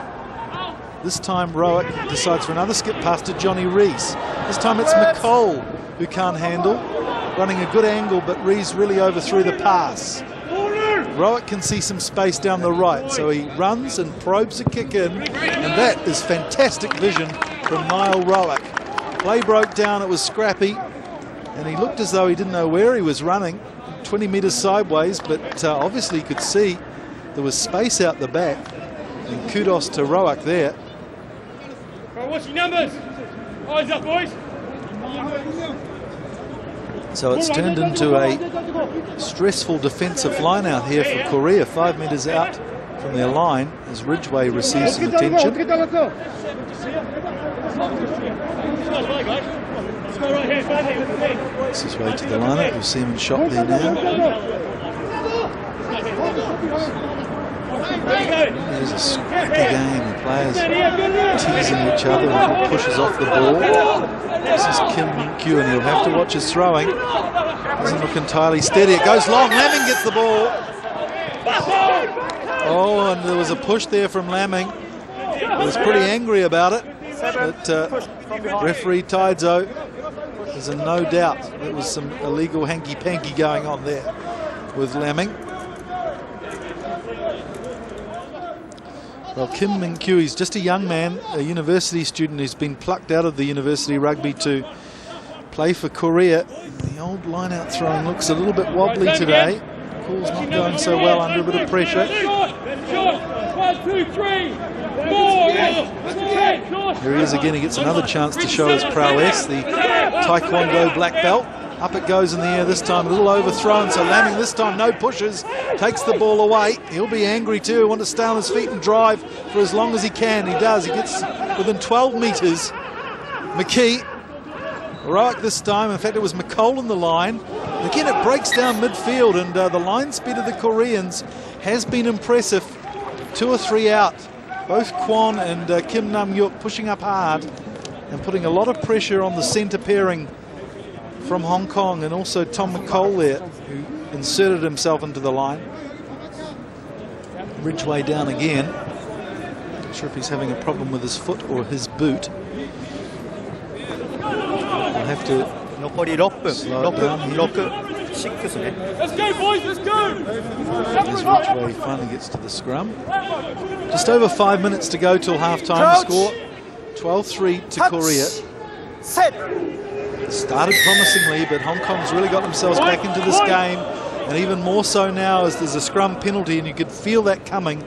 This time Rowett decides for another skip pass to Johnny Rees. This time it's McCole who can't handle. Running a good angle, but Rees really overthrew the pass. Rowett can see some space down the right, so he runs and probes a kick in, and that is fantastic vision from Niall Rowett. Play broke down, it was scrappy, and he looked as though he didn't know where he was running, 20 metres sideways, but obviously he could see there was space out the back, and kudos to Rowett there. What's your numbers? Eyes up, boys. So it's turned into a stressful defensive line out here for Korea. 5 metres out from their line as Ridgway receives some attention. Makes his way to the lineup. You'll see him in shot there now. There's a scrappy game. The players teasing each other and pushes off the ball. This is Kim Min-kyu, and he'll have to watch his throwing. Doesn't look entirely steady. It goes long. Lamming gets the ball. Oh, and there was a push there from Lamming. was pretty angry about it. But referee Taidzo, there's no doubt there was some illegal hanky-panky going on there with Lamming. Well, Kim Min-kyu, he's just a young man, a university student who's been plucked out of the university rugby to play for Korea. The old line-out throwing looks a little bit wobbly today. Call's not going so well under a bit of pressure. 1, 2, 3, 4. Here he is again. He gets another chance to show his prowess. The Taekwondo black belt. Up it goes in the air this time. A little overthrown. So Lamming this time, no pushes. Takes the ball away. He'll be angry too. Want to stay on his feet and drive for as long as he can. He does. He gets within 12 metres. McKee. Rowick this time. In fact, it was McCole in the line. Again, it breaks down midfield, and the line speed of the Koreans has been impressive. 2 or 3 out. Both Kwon and Kim Nam-yuk pushing up hard and putting a lot of pressure on the centre pairing from Hong Kong, and also Tom McCole there, who inserted himself into the line. Ridgway down again. Not sure if he's having a problem with his foot or his boot. We'll have to slow it down here. Let's go, boys, let's go! As Ridgway finally gets to the scrum. Just over 5 minutes to go till half-time. Score 12-3 to Korea. Set. Started promisingly, but Hong Kong's really got themselves back into this game, and even more so now as there's a scrum penalty, and you could feel that coming.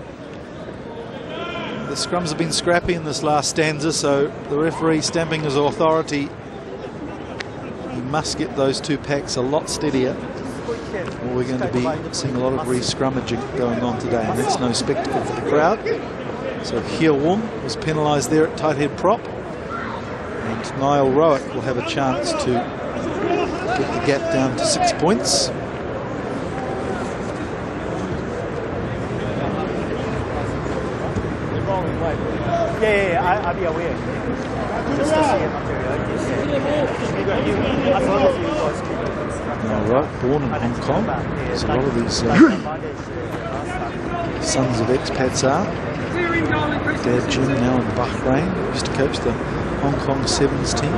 The scrums have been scrappy in this last stanza, so the referee stamping his authority. He must get those 2 packs a lot steadier, or we're going to be seeing a lot of re-scrummaging going on today, and that's no spectacle for the crowd. So Hyo Wong was penalised there at tight head prop, and Niall Rowick will have a chance to get the gap down to 6 points. Yeah, I'll be aware. Just to see material. Niall Rowick, born in Hong Kong, as a lot of these sons of expats are. Dad Jim now in Bahrain, used to coach the Hong Kong Sevens team.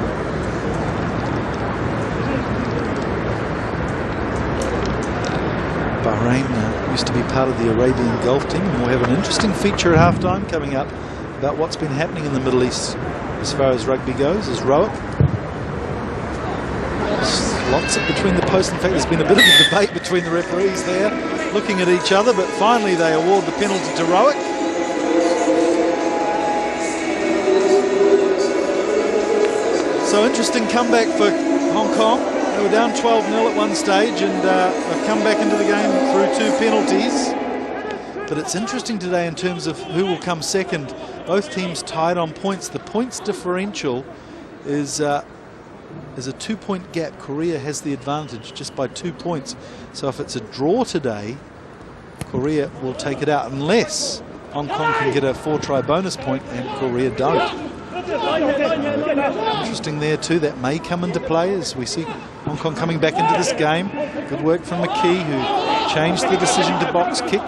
Bahrain used to be part of the Arabian Gulf team, and we'll have an interesting feature at halftime coming up about what's been happening in the Middle East as far as rugby goes. As Rowick, lots of between the posts. In fact, there's been a bit of a debate between the referees there, looking at each other, but finally they award the penalty to Rowick. So interesting comeback for Hong Kong. They were down 12-0 at one stage, and have come back into the game through 2 penalties. But it's interesting today in terms of who will come second. Both teams tied on points. The points differential is a 2-point gap. Korea has the advantage just by 2 points. So if it's a draw today, Korea will take it out, unless Hong Kong can get a 4-try bonus point and Korea don't. Interesting there too, that may come into play as we see Hong Kong coming back into this game. Good work from McKee, who changed the decision to box kick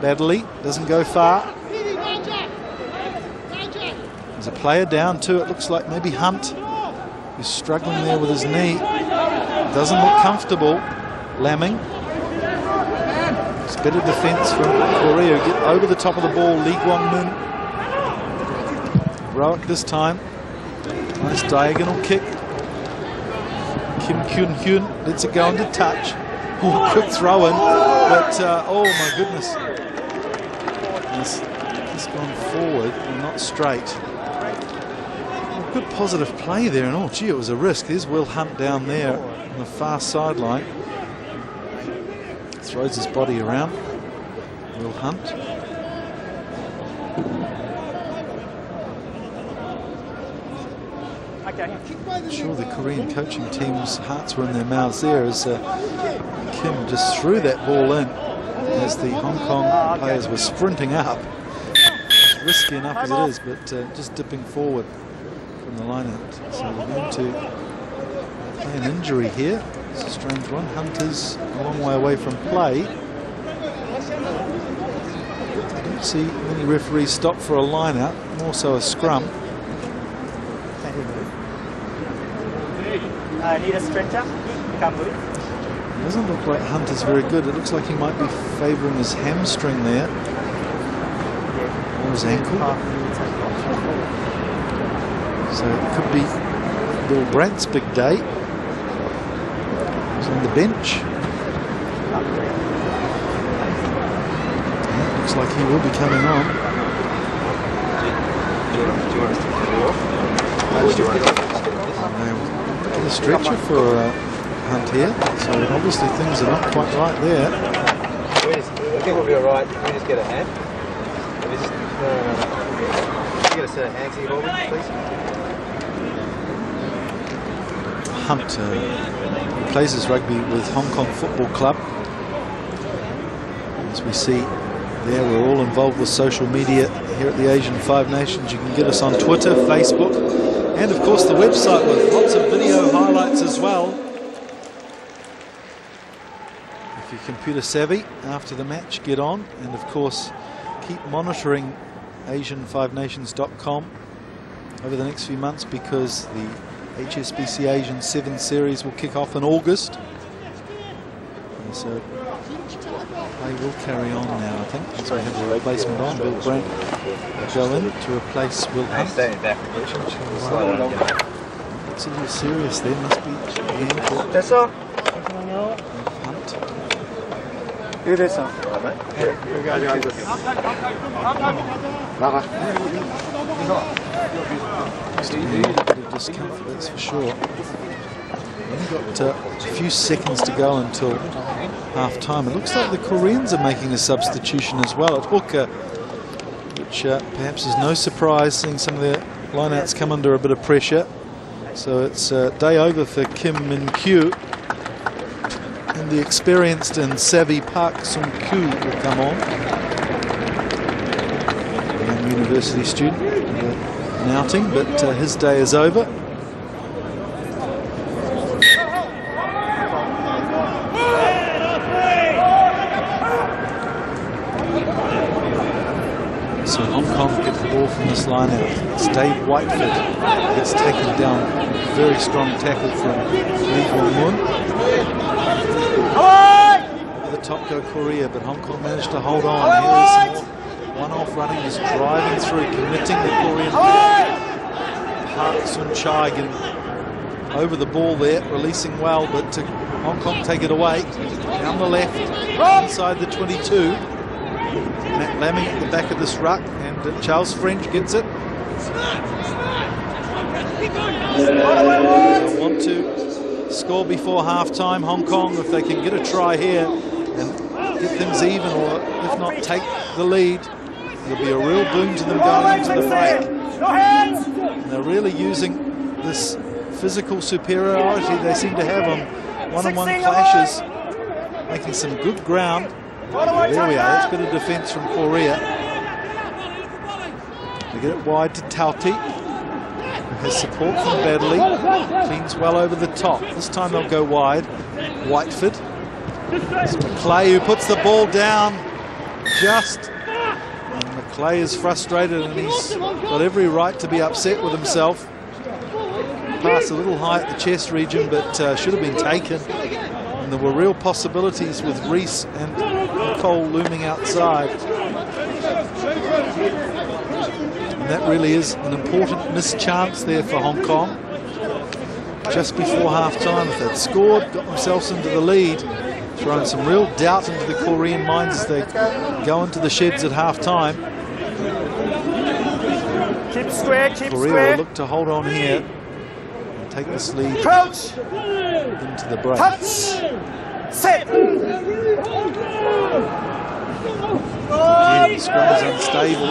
badly, doesn't go far. There's a player down too, it looks like maybe Hunt, who's struggling there with his knee. Doesn't look comfortable. Lamming. It's better defence from Korea, who get over the top of the ball. Lee Guang-min. Rowick this time. Nice diagonal kick. Kim Kyun-hyun lets it go into touch. Oh, quick throw in. But, oh my goodness. He's gone forward and not straight. Oh, good positive play there. And oh, gee, it was a risk. There's Will Hunt down there on the far sideline. Throws his body around. Will Hunt. I'm sure the Korean coaching team's hearts were in their mouths there as Kim just threw that ball in as the Hong Kong players were sprinting up. It's risky enough as it is, but just dipping forward from the line-out. So we're going to play an injury here. It's a strange one. Hunter's a long way away from play. I don't see many referees stop for a line out, more so a scrum. Can he move? Need a stretcher? He can't move. It doesn't look like Hunt is very good. It looks like he might be favouring his hamstring there. Or his ankle. So it could be Bill Brandt's big day. He's on the bench. Yeah, looks like he will be coming on. Look at the stretcher for Hunt here. So obviously things are not quite right there. I think we'll be alright. Can we just get a hand? Can we just, can you get a set of hands here, Bobby, please? Hunt plays his rugby with Hong Kong Football Club. As we see there, we're all involved with social media here at the Asian Five Nations. You can get us on Twitter, Facebook, and of course the website with lots of video highlights as well. If you're computer savvy after the match, get on, and of course keep monitoring AsianFiveNations.com over the next few months, because the HSBC Asian 7 series will kick off in August. And so they will carry on now, I think. So we have a replacement on. Bill Brandt will go in to replace Will Hunt. It's a little serious there. Must be the ankle. That's all. Hunt. Here it is, sir. Just a bit of discomfort, that's for sure. We've got a few seconds to go until half time. It looks like the Koreans are making a substitution as well at hooker, which perhaps is no surprise, seeing some of their lineouts come under a bit of pressure. So it's day over for Kim Min Kyu, and the experienced and savvy Park Sung Kyu will come on. A young university student, an outing, but his day is over. So Hong Kong get the ball from this line out. It's Dave Whiteford gets taken down. Very strong tackle from Lee Hong Moon. Over the top go Korea, but Hong Kong managed to hold on. Here's more one-off running, is driving through, committing the Korean player. Park Sun Chai getting over the ball there, releasing well, but Hong Kong take it away. Down the left, inside the 22. Matt Lamming at the back of this ruck, and Charles French gets it. They'll want to score before half-time, Hong Kong, if they can get a try here and get things even, or if not, take the lead. It'll be a real boon to them going into the break. And they're really using this physical superiority they seem to have on one-on-one clashes, making some good ground. There we are, that's a bit of defence from Korea. They get it wide to Tauti, who has support from Badley, cleans well over the top. This time they'll go wide. Whiteford. It's McClay who puts the ball down just. And McClay is frustrated, and he's got every right to be upset with himself. Pass a little high at the chest region, but should have been taken. And there were real possibilities with Reese and Cole looming outside. And that really is an important missed chance there for Hong Kong. Just before half-time, if they'd scored, got themselves into the lead, throwing some real doubt into the Korean minds as they go into the sheds at half-time. Keep square, keep Korea square. will look to hold on here and take this lead Crouch. into the break. Touch. Set. Again, the scrum is unstable.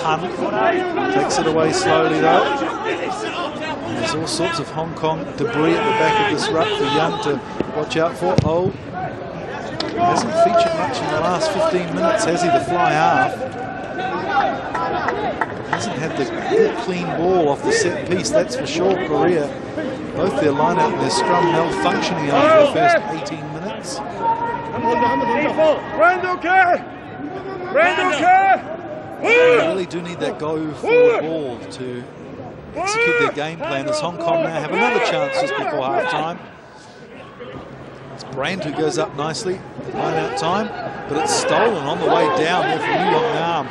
Hunt takes it away slowly though. And there's all sorts of Hong Kong debris at the back of this ruck for Young to watch out for. Oh, he hasn't featured much in the last 15 minutes, has he, the fly half? Hasn't had the good clean ball off the set piece, that's for sure. Korea, both their line-out and their scrum malfunctioning after the first 18 minutes. They really do need that go-forward ball to execute their game plan, as Hong Kong now have another chance just before half-time. It's Brand who goes up nicely at line-out time, but it's stolen on the way down there from Yu Long Nam.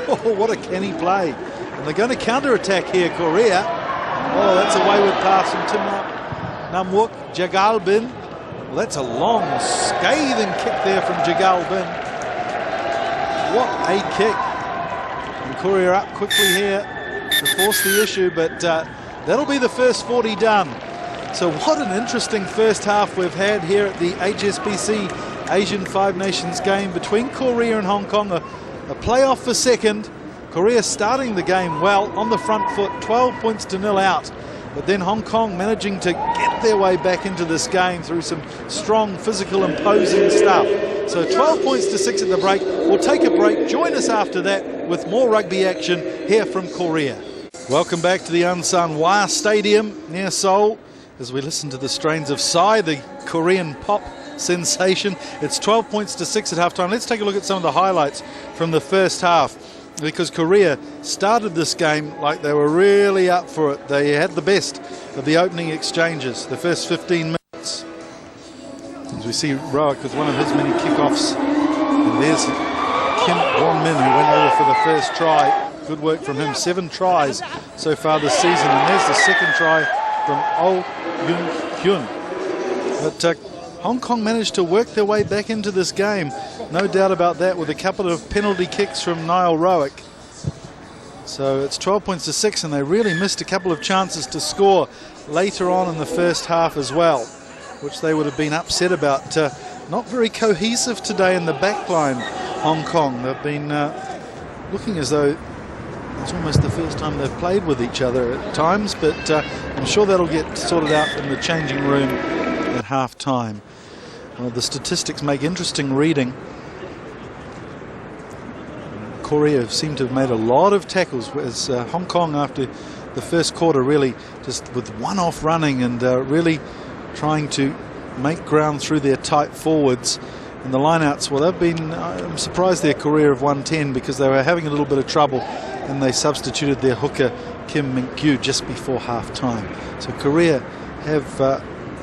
Oh, what a canny play. And they're going to counter-attack here, Korea. Oh, that's a wayward pass from Tim Namwook. Jagal Bin. Well, that's a long, scathing kick there from Jagal Bin. What a kick. And Korea up quickly here to force the issue, but that'll be the first 40 done. So what an interesting first half we've had here at the HSBC Asian Five Nations game between Korea and Hong Kong. A playoff for second. Korea starting the game well on the front foot, 12 points to 0 out. But then Hong Kong managing to get their way back into this game through some strong, physical, imposing stuff. So 12 points to 6 at the break. We'll take a break. Join us after that with more rugby action here from Korea. Welcome back to the Ansan Hwa Stadium near Seoul as we listen to the strains of Psy, the Korean pop sensation. It's 12 points to 6 at halftime. Let's take a look at some of the highlights from the first half, because Korea started this game like they were really up for it. They had the best of the opening exchanges, the first 15 minutes. As we see Rowick with one of his many kickoffs. And there's Kim Won-min, who went over for the first try. Good work from him. 7 tries so far this season. And there's the second try from Oh Yoon-hyun. But Hong Kong managed to work their way back into this game. No doubt about that, with a couple of penalty kicks from Niall Rowick. So it's 12 points to 6, and they really missed a couple of chances to score later on in the first half as well, which they would have been upset about. Not very cohesive today in the back line, Hong Kong. They've been looking as though it's almost the first time they've played with each other at times, but I'm sure that'll get sorted out in the changing room at half-time. Well, the statistics make interesting reading. Korea seem to have made a lot of tackles, whereas Hong Kong, after the first quarter, really just with one-off running and really trying to make ground through their tight forwards. And the lineouts, well, they've been, I'm surprised their Korea have won 10, because they were having a little bit of trouble and they substituted their hooker Kim Min-kyu just before half-time. So Korea have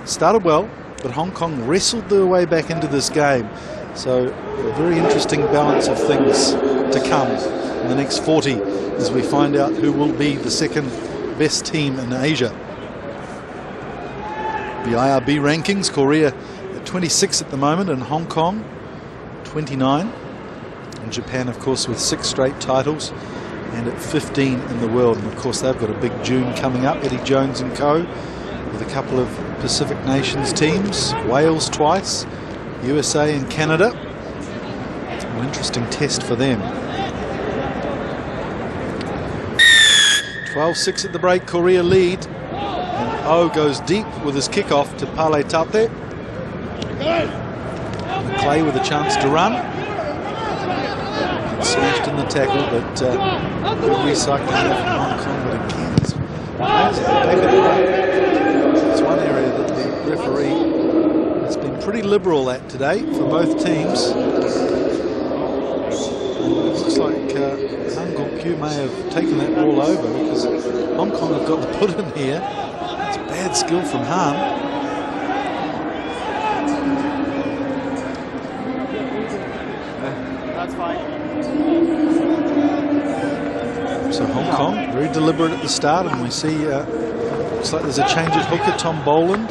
started well, but Hong Kong wrestled their way back into this game. So a very interesting balance of things to come in the next 40 as we find out who will be the second best team in Asia. The IRB rankings, Korea at 26 at the moment, and Hong Kong 29. And Japan, of course, with 6 straight titles and at 15 in the world. And of course they've got a big June coming up, Eddie Jones and co, with a couple of Pacific Nations teams, Wales twice, USA and Canada. An interesting test for them. 12-6 at the break, Korea lead. And O goes deep with his kickoff to Pale Tape. Clay with a chance to run. Smashed in the tackle, but good recycling there from Hong Kong. But again, it's one area that the referee has been pretty liberal at today for both teams. It looks like Han Gok-kyu may have taken that ball over, because Hong Kong have got the put in here. It's bad skill from Han. That's fine. So Hong Kong very deliberate at the start, and we see looks like there's a change at hooker. Tom Boland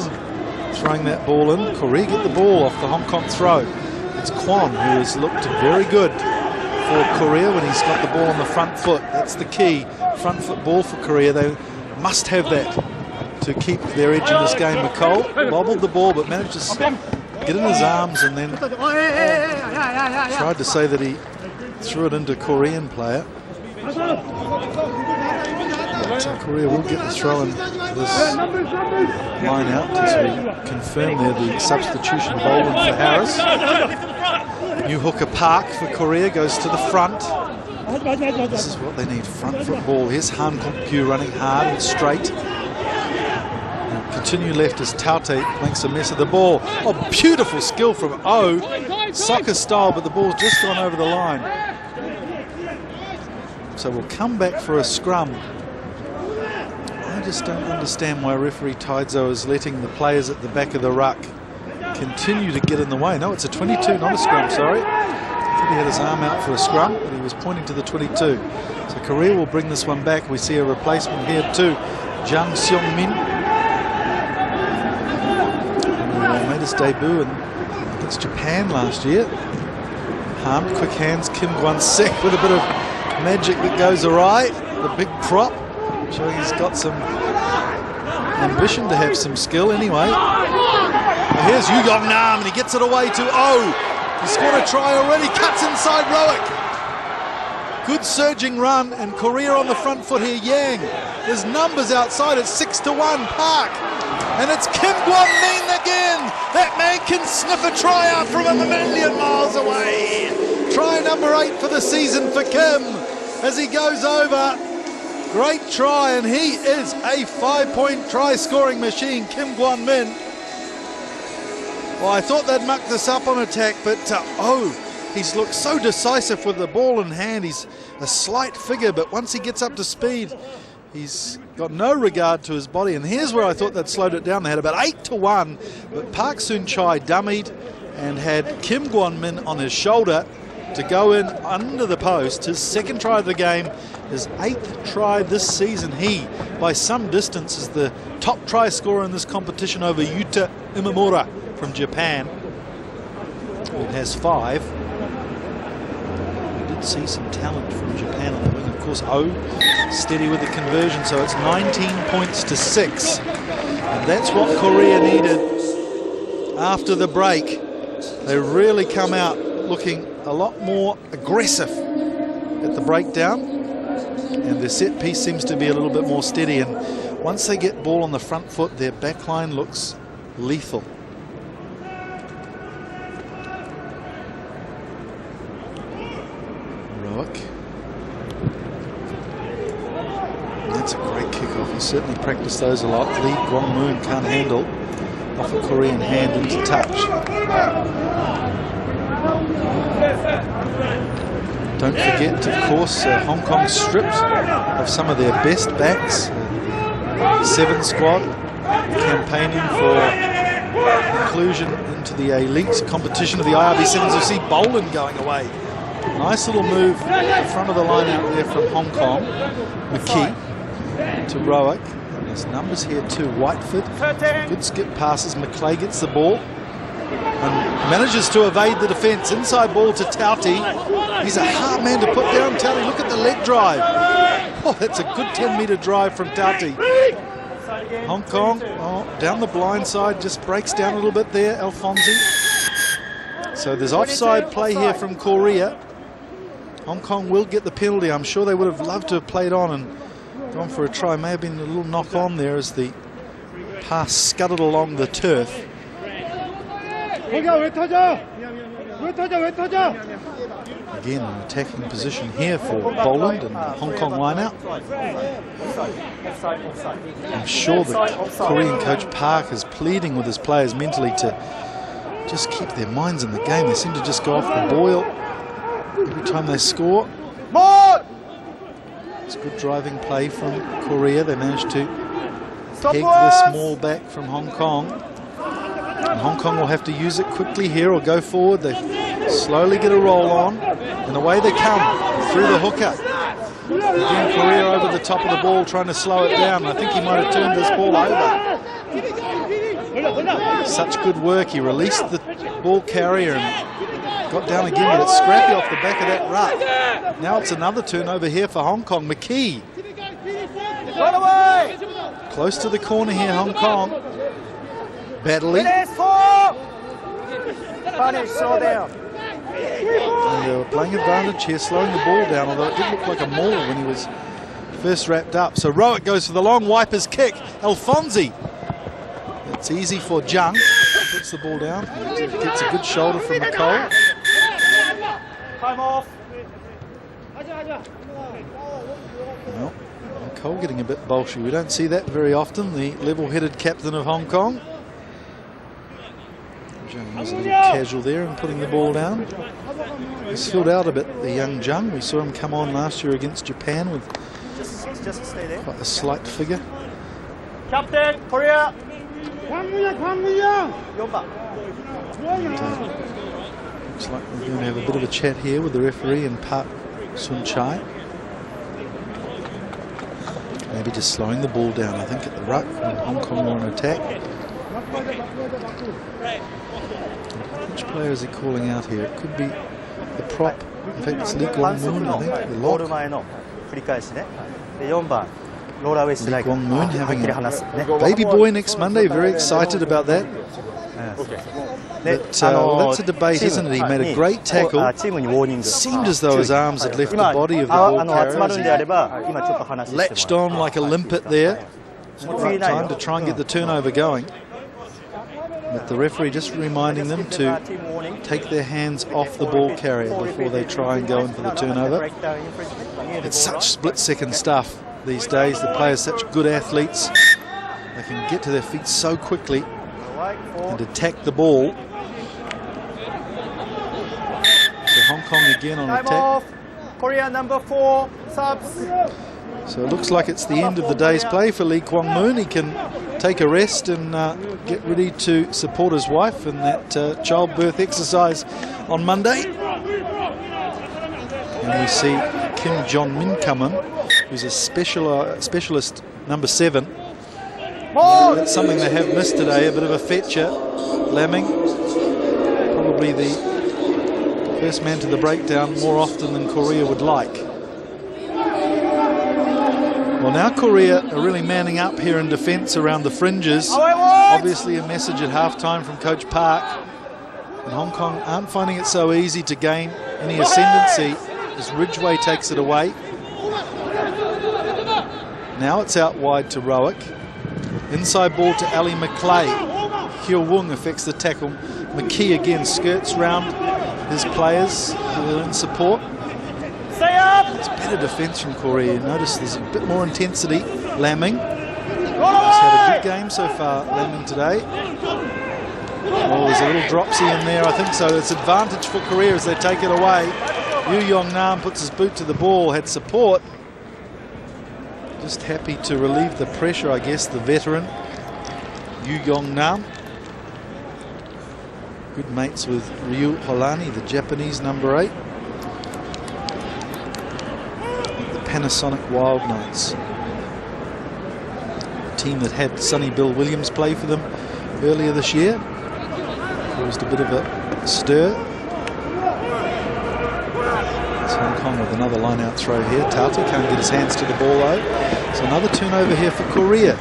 throwing that ball in. Korea get the ball off the Hong Kong throw. It's Kwon who has looked very good for Korea when he's got the ball on the front foot. That's the key. Front foot ball for Korea. They must have that to keep their edge in this game. McCall bobbled the ball but managed to get in his arms, and then tried to say that he threw it into a Korean player. So Korea will get the throw in this line out as we confirm there the substitution of Bolden for Harris. New hooker Park for Korea goes to the front. This is what they need, front foot ball. Here's Han Gok-kyu running hard and straight. And continue left as Taute makes a mess of the ball. Oh, beautiful skill from O. Soccer style, but the ball's just gone over the line. So we'll come back for a scrum. I just don't understand why referee Taidzo is letting the players at the back of the ruck continue to get in the way. No, it's a 22, not a scrum, sorry. I thought he had his arm out for a scrum, but he was pointing to the 22. So Korea will bring this one back. We see a replacement here too. Jang Seong-min. He made his debut against Japan last year. Han, quick hands, Kim Gwon-sek with a bit of magic that goes awry. The big prop, showing he's got some ambition to have some skill anyway. Well, here's Yu Yong-nam, and he gets it away to Oh. He scored a try already, cuts inside Roic. Good surging run, and Korea on the front foot here. Yang, there's numbers outside, it's 6-1 Park. And it's Kim Gwon-min again. That man can sniff a try out from a million miles away. Try number 8 for the season for Kim as he goes over. Great try, and he is a 5-point try scoring machine, Kim Gwon-min. Well, I thought they'd muck this up on attack, but he's looked so decisive with the ball in hand. He's a slight figure, but once he gets up to speed, he's got no regard to his body. And here's where I thought they'd slowed it down. They had about 8-1, but Park Soon-chai dummied and had Kim Gwon-min on his shoulder to go in under the post. His second try of the game, his 8th try this season. He, by some distance, is the top try scorer in this competition over Yuta Imamura from Japan, who has 5. We did see some talent from Japan on the wing. Of course, steady with the conversion, so it's 19 points to 6. And that's what Korea needed after the break. They really come out looking a lot more aggressive at the breakdown, and their set piece seems to be a little bit more steady. And once they get ball on the front foot, their backline looks lethal. That's a great kickoff. He certainly practiced those a lot. Lee Gwang-moon can't handle. Off a Korean hand into touch. Don't forget, of course, Hong Kong stripped of some of their best backs. The 7 squad campaigning for inclusion into the elite competition of the IRB 7s. You see Boland going away. Nice little move in front of the line out there from Hong Kong. McKee to Roic. And there's numbers here too. Whitefoot. Good skip passes. McClay gets the ball and manages to evade the defence. Inside ball to Tauti. He's a hard man to put down. Tauti, look at the leg drive. Oh, that's a good 10-metre drive from Tauti. Hong Kong, down the blind side, just breaks down a little bit there, Alfonsi. So there's offside play here from Korea. Hong Kong will get the penalty. I'm sure they would have loved to have played on and gone for a try. May have been a little knock on there as the pass scudded along the turf. Again, an attacking position here for Boland and the Hong Kong line-out. I'm sure the Korean coach Park is pleading with his players mentally to just keep their minds in the game. They seem to just go off the boil every time they score. It's good driving play from Korea. They managed to peg this ball back from Hong Kong. And Hong Kong will have to use it quickly here or go forward. They slowly get a roll on, and away they come through the hooker. Again, Korea over the top of the ball trying to slow it down. I think he might have turned this ball over. Such good work. He released the ball carrier and got down again, but it's scrappy off the back of that ruck. Now it's another turnover here for Hong Kong. McKee. Close to the corner here, Hong Kong. Battling. And they were playing advantage here, slowing the ball down, although it did look like a maul when he was first wrapped up. So Roic goes for the long wipers kick. Alfonsi. It's easy for Jung. Puts the ball down. He gets a good shoulder from McCole. Time off. Well, McCole getting a bit bolshy. We don't see that very often. The level-headed captain of Hong Kong. Jung was a little casual there in putting the ball down. He's filled out a bit, the young Jung. We saw him come on last year against Japan with Just stay there. quite a slight figure. Captain, Korea. 4番. Looks like we're going to have a bit of a chat here with the referee and Park Sun-chai. Maybe just slowing the ball down, I think, at the ruck when Hong Kong were on attack. Which player is he calling out here? It could be the prop. In fact, it's Lee Kwang-moon, I think, the ゴール lock. 前の繰り返しね。で4番ローラーウェイストライク。 Lee Kwang-moon having 離すね。 a baby boy next Monday. Very excited about that. で But that's a debate, isn't it? He made a great tackle. チームにウォーニング。 Seemed as though his arms had left the 今 body of the ball 集まるん carrier. であれば今ちょっと話してもら Latched on like a limpet there. もう次ない Time よ to try and get the turnover going. But the referee just reminding them to take their hands off the ball carrier before they try and go in for the turnover. It's such split-second stuff these days. The players are such good athletes. They can get to their feet so quickly and attack the ball. So Hong Kong again on Time attack. off. Korea number 4 subs. So it looks like it's the end of the day's play for Lee Kwang-moon. He can take a rest and get ready to support his wife in that childbirth exercise on Monday. And we see Kim Jong-min come in, who's a specialist number 7. That's something they have missed today, a bit of a fetcher. Lamming, probably the first man to the breakdown more often than Korea would like. Well, now Korea are really manning up here in defence around the fringes. Obviously a message at half-time from Coach Park. And Hong Kong aren't finding it so easy to gain any ascendancy as Ridgway takes it away. Now it's out wide to Rowick. Inside ball to Ali McClay. Hyo Wung affects the tackle. McKee again skirts round his players who are in support. It's better defence from Korea. Notice there's a bit more intensity. Lamming. He's had a good game so far, Lamming today. Oh, there's a little dropsy in there, I think so. It's advantage for Korea as they take it away. Yu Yong-nam puts his boot to the ball, had support. Just happy to relieve the pressure, I guess, the veteran, Yu Yong-nam. Good mates with Ryu Holani, the Japanese number 8. Panasonic Wild Knights, a team that had Sonny Bill Williams play for them earlier this year. Caused a bit of a stir. It's Hong Kong with another line-out throw here. Tauti can't get his hands to the ball though. So another turnover here for Korea.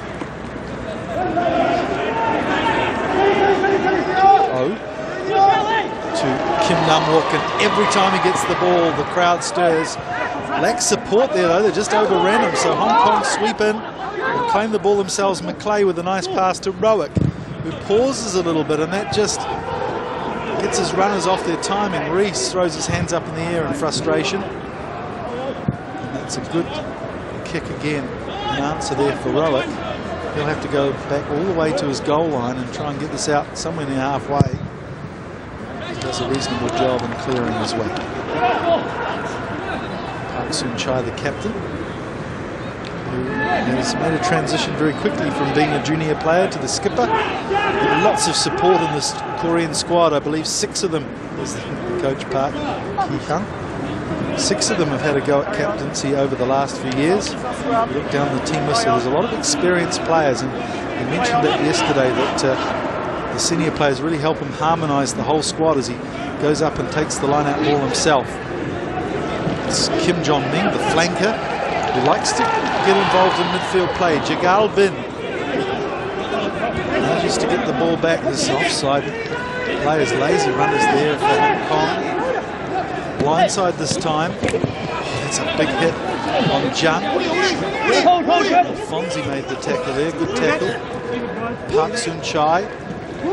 To Kim Nam-wook, and every time he gets the ball, the crowd stirs. Lacks support there though, they just overran him, so Hong Kong sweep in and claim the ball themselves. McClay with a nice pass to Rowick, who pauses a little bit, and that just gets his runners off their timing. Reese throws his hands up in the air in frustration. And that's a good kick again, an answer there for Rowick. He'll have to go back all the way to his goal line and try and get this out somewhere near halfway. He does a reasonable job in clearing his way. Park Sun-chai, the captain, who has made a transition very quickly from being a junior player to the skipper. Lots of support in this Korean squad. I believe 6 of them, as Coach Park Ki-hyun, 6 of them have had a go at captaincy over the last few years. You look down the team list, so there's a lot of experienced players, and he mentioned that yesterday, that the senior players really help him harmonise the whole squad as he goes up and takes the line-out ball himself. It's Kim Jong-min, the flanker, who likes to get involved in midfield play. Jagal Bin manages to get the ball back. This offside. Players, lazy runners there for Hong Kong. Blindside this time. That's a big hit on Jung. Fonzie made the tackle there. Good tackle. Park Sun-chai.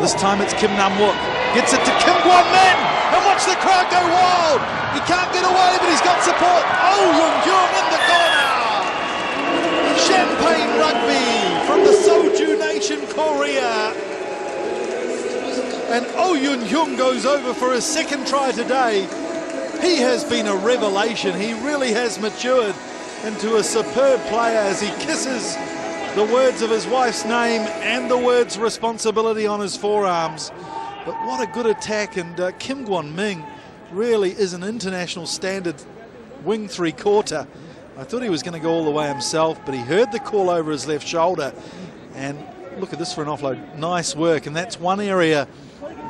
This time it's Kim Nam-wook. Gets it to Kim Kwang-min. And watch the crowd go wild. He can't get away, but he's got support. Oh, Jung in the corner. Champagne rugby from the Soju Nation, Korea. And Oh Yun Hyung goes over for his second try today. He has been a revelation. He really has matured into a superb player as he kisses the words of his wife's name and the words responsibility on his forearms. But what a good attack, and Kim Gwon Ming really is an international standard wing three-quarter. I thought he was going to go all the way himself, but he heard the call over his left shoulder. And look at this for an offload. Nice work. And that's one area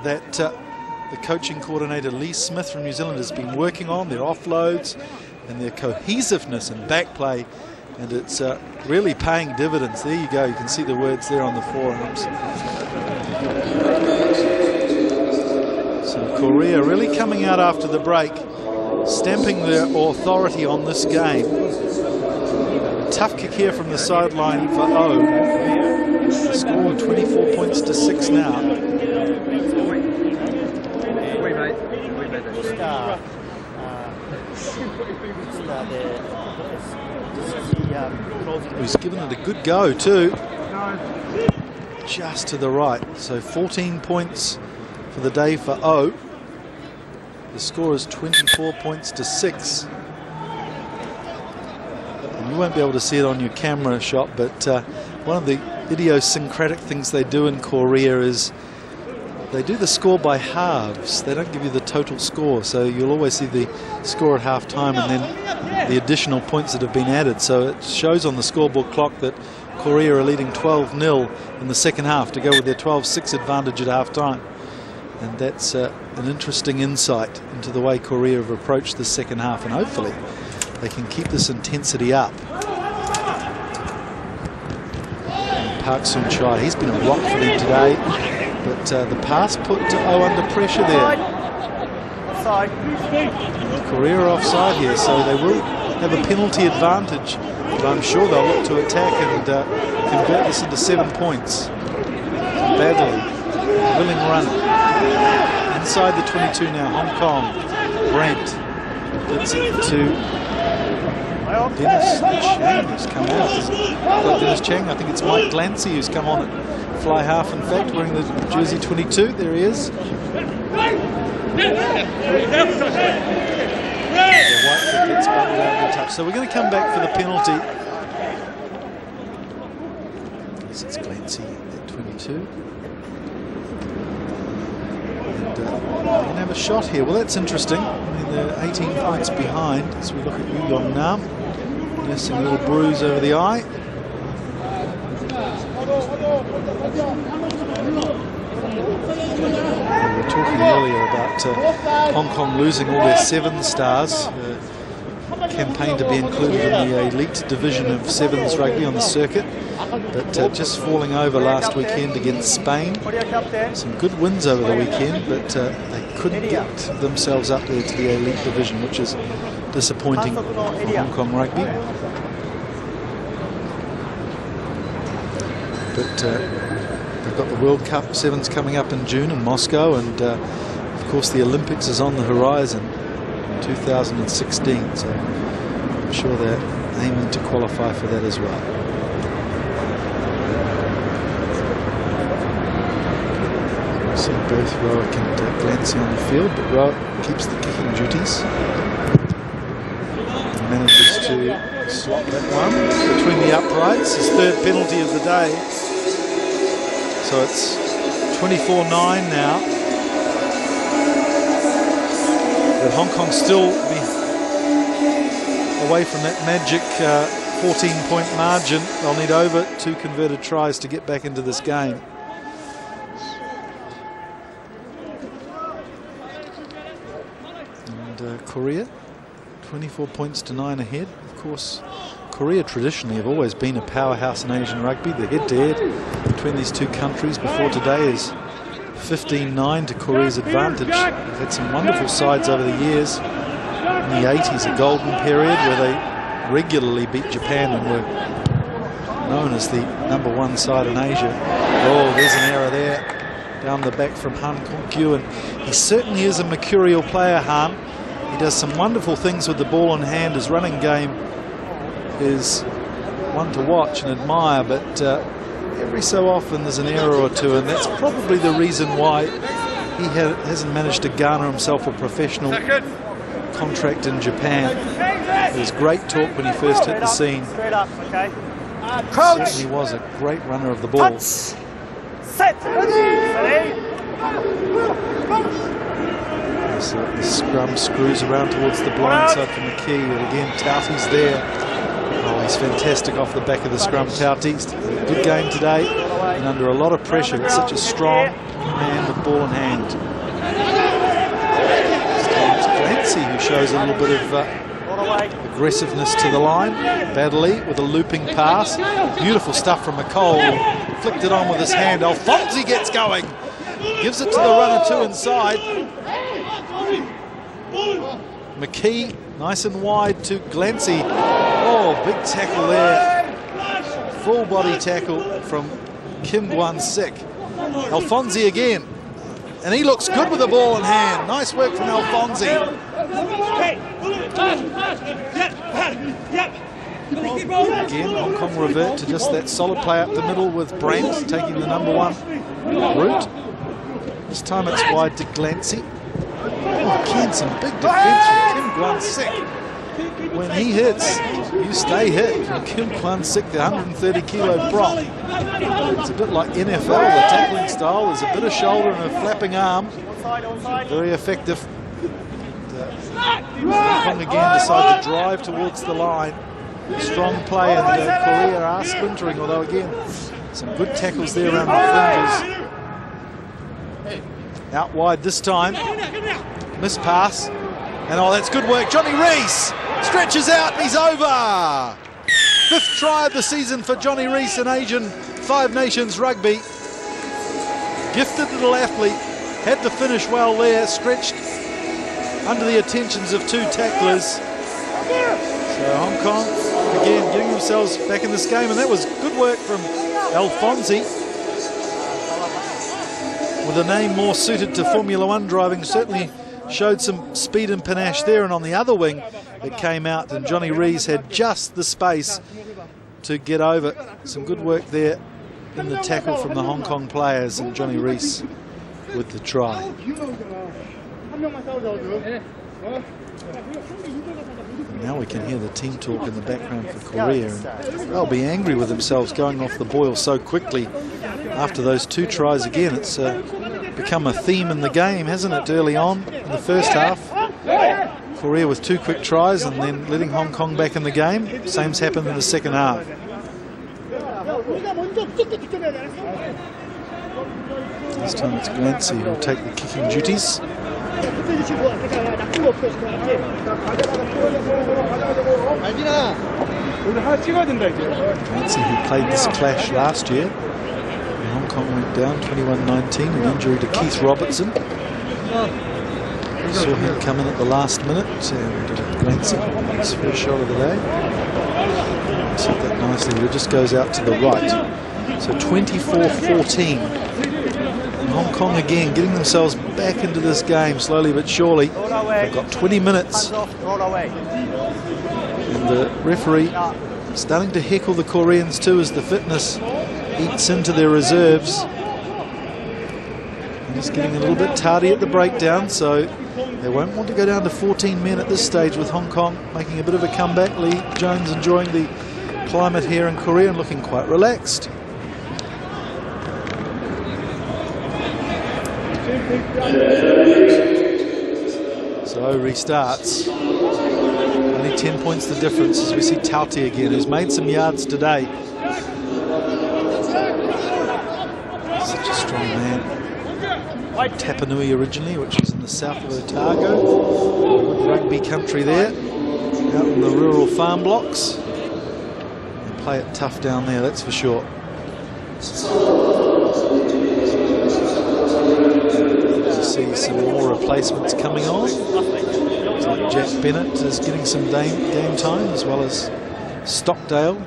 that the coaching coordinator Lee Smith from New Zealand has been working on, their offloads and their cohesiveness and back play. And it's really paying dividends. There you go. You can see the words there on the forearms. So Korea really coming out after the break, stamping their authority on this game. A tough kick here from the sideline for O. The score 24 points to 6 now. He's given it a good go too. Just to the right. So 14 points for the day for O. The score is 24 points to 6. And you won't be able to see it on your camera shot, but one of the idiosyncratic things they do in Korea is they do the score by halves. They don't give you the total score, so you'll always see the score at half time and then the additional points that have been added. So it shows on the scoreboard clock that Korea are leading 12-0 in the second half to go with their 12-6 advantage at half time. And that's an interesting insight into the way Korea have approached the second half, and hopefully they can keep this intensity up. And Park Soon-chai, he's been a rock for them today, but the pass put O under pressure there. Offside. Korea are offside here, so they will have a penalty advantage, but I'm sure they'll look to attack and convert this into 7 points. Badly. Willing run. Inside the 22 now, Hong Kong. Brent gets it to Dennis Chang, who's come out. Not Dennis Chang, I think it's Mike Glancy who's come on at fly half, in fact, wearing the jersey 22. There he is. The white kick gets bundled out of the touch. So we're going to come back for the penalty. Yes, it's Glancy at 22. We're going to have a shot here. Well, that's interesting. I mean, they're 18 points behind as we look at Yu Yong Nam. Nursing a little bruise over the eye. We were talking earlier about Hong Kong losing all their 7 stars. Campaign to be included in the elite division of sevens rugby on the circuit, but just falling over last weekend against Spain. Some good wins over the weekend, but they couldn't get themselves up there to the elite division, which is disappointing for Hong Kong rugby. But they've got the World Cup sevens coming up in June in Moscow, and of course the Olympics is on the horizon. 2016, so I'm sure they're aiming to qualify for that as well. See both Rowick and Glancy on the field, but Rowick keeps the kicking duties and manages to slot that one between the uprights, his third penalty of the day. So it's 24-9 now. But Hong Kong still be away from that magic 14-point margin. They'll need over 2 converted tries to get back into this game. And Korea, 24 points to 9 ahead. Of course, Korea traditionally have always been a powerhouse in Asian rugby. The head-to-head between these two countries before today is 15-9 to Korea's advantage. They've had some wonderful sides over the years. In the 80s, a golden period where they regularly beat Japan and were known as the #1 side in Asia. Oh, there's an error there down the back from Han Kong-kyu, and he certainly is a mercurial player, Han. He does some wonderful things with the ball in hand. His running game is one to watch and admire, but every so often there's an error or two, and that's probably the reason why he hasn't managed to garner himself a professional contract in Japan. It was great talk when he first hit the scene. Straight up, okay. Certainly was a great runner of the ball. Punch. Set. Ready. The scrum screws around towards the blind side for McKee, but again, Tauti's there. Oh, he's fantastic off the back of the scrum, Tauti's. Good game today, and under a lot of pressure. It's such a strong man with ball in hand. It's Clancy who shows a little bit of aggressiveness to the line. Baddeley with a looping pass. Beautiful stuff from McCall. Flicked it on with his hand. Alfonsi gets going. Gives it to the runner two inside. McKee, nice and wide to Glancy. Oh, big tackle there. Full body tackle from Kim Guan-sik. Alfonsi again. And he looks good with the ball in hand. Nice work from Alfonsi. Again, Hong Kong revert to just that solid play up the middle with Brandt taking the number one route. This time it's wide to Glancy. Oh, again, some big defence from Kim Guan-sik. When he hits, you stay hit from Kim Guan-sik, the 130-kilo prop. It's a bit like NFL, the tackling style. There's a bit of shoulder and a flapping arm. Very effective. Hong Kong again decide to drive towards the line. Strong play, and Korea are splintering, although again, some good tackles there around the fringes. Out wide this time. Miss pass. And oh, that's good work. Johnny Rees stretches out and he's over. 5th try of the season for Johnny Rees in Asian Five Nations rugby. Gifted little athlete. Had to finish well there. Stretched under the attentions of two tacklers. So Hong Kong again getting themselves back in this game, and that was good work from Alfonsi. With a name more suited to Formula One driving, certainly showed some speed and panache there. And on the other wing, it came out, and Johnny Rees had just the space to get over. Some good work there in the tackle from the Hong Kong players, and Johnny Rees with the try. Now we can hear the team talk in the background for Korea, and they'll be angry with themselves going off the boil so quickly after those two tries again. It's become a theme in the game, hasn't it, early on in the first half? Korea with 2 quick tries and then letting Hong Kong back in the game. Same's happened in the second half. This time it's Glancy who will take the kicking duties. Glancy, who played this clash last year. Hong Kong went down 21-19, an injury to Keith Robertson. Saw him come in at the last minute, and Glancy, his first shot of the day. Set that nicely, but it just goes out to the right. So 24-14. Hong Kong again getting themselves back into this game slowly but surely. They've got 20 minutes. And the referee starting to heckle the Koreans too as the fitness eats into their reserves. And he's getting a little bit tardy at the breakdown, so they won't want to go down to 14 men at this stage, with Hong Kong making a bit of a comeback. Lee Jones enjoying the climate here in Korea and looking quite relaxed. So restarts. Only 10 points the difference as we see Tauti again, who's made some yards today. Such a strong man. Tapanui originally, which is in the south of Otago. Good rugby country there, out in the rural farm blocks. They play it tough down there, that's for sure. See some more replacements coming on. So Jack Bennett is getting some game time, as well as Stockdale.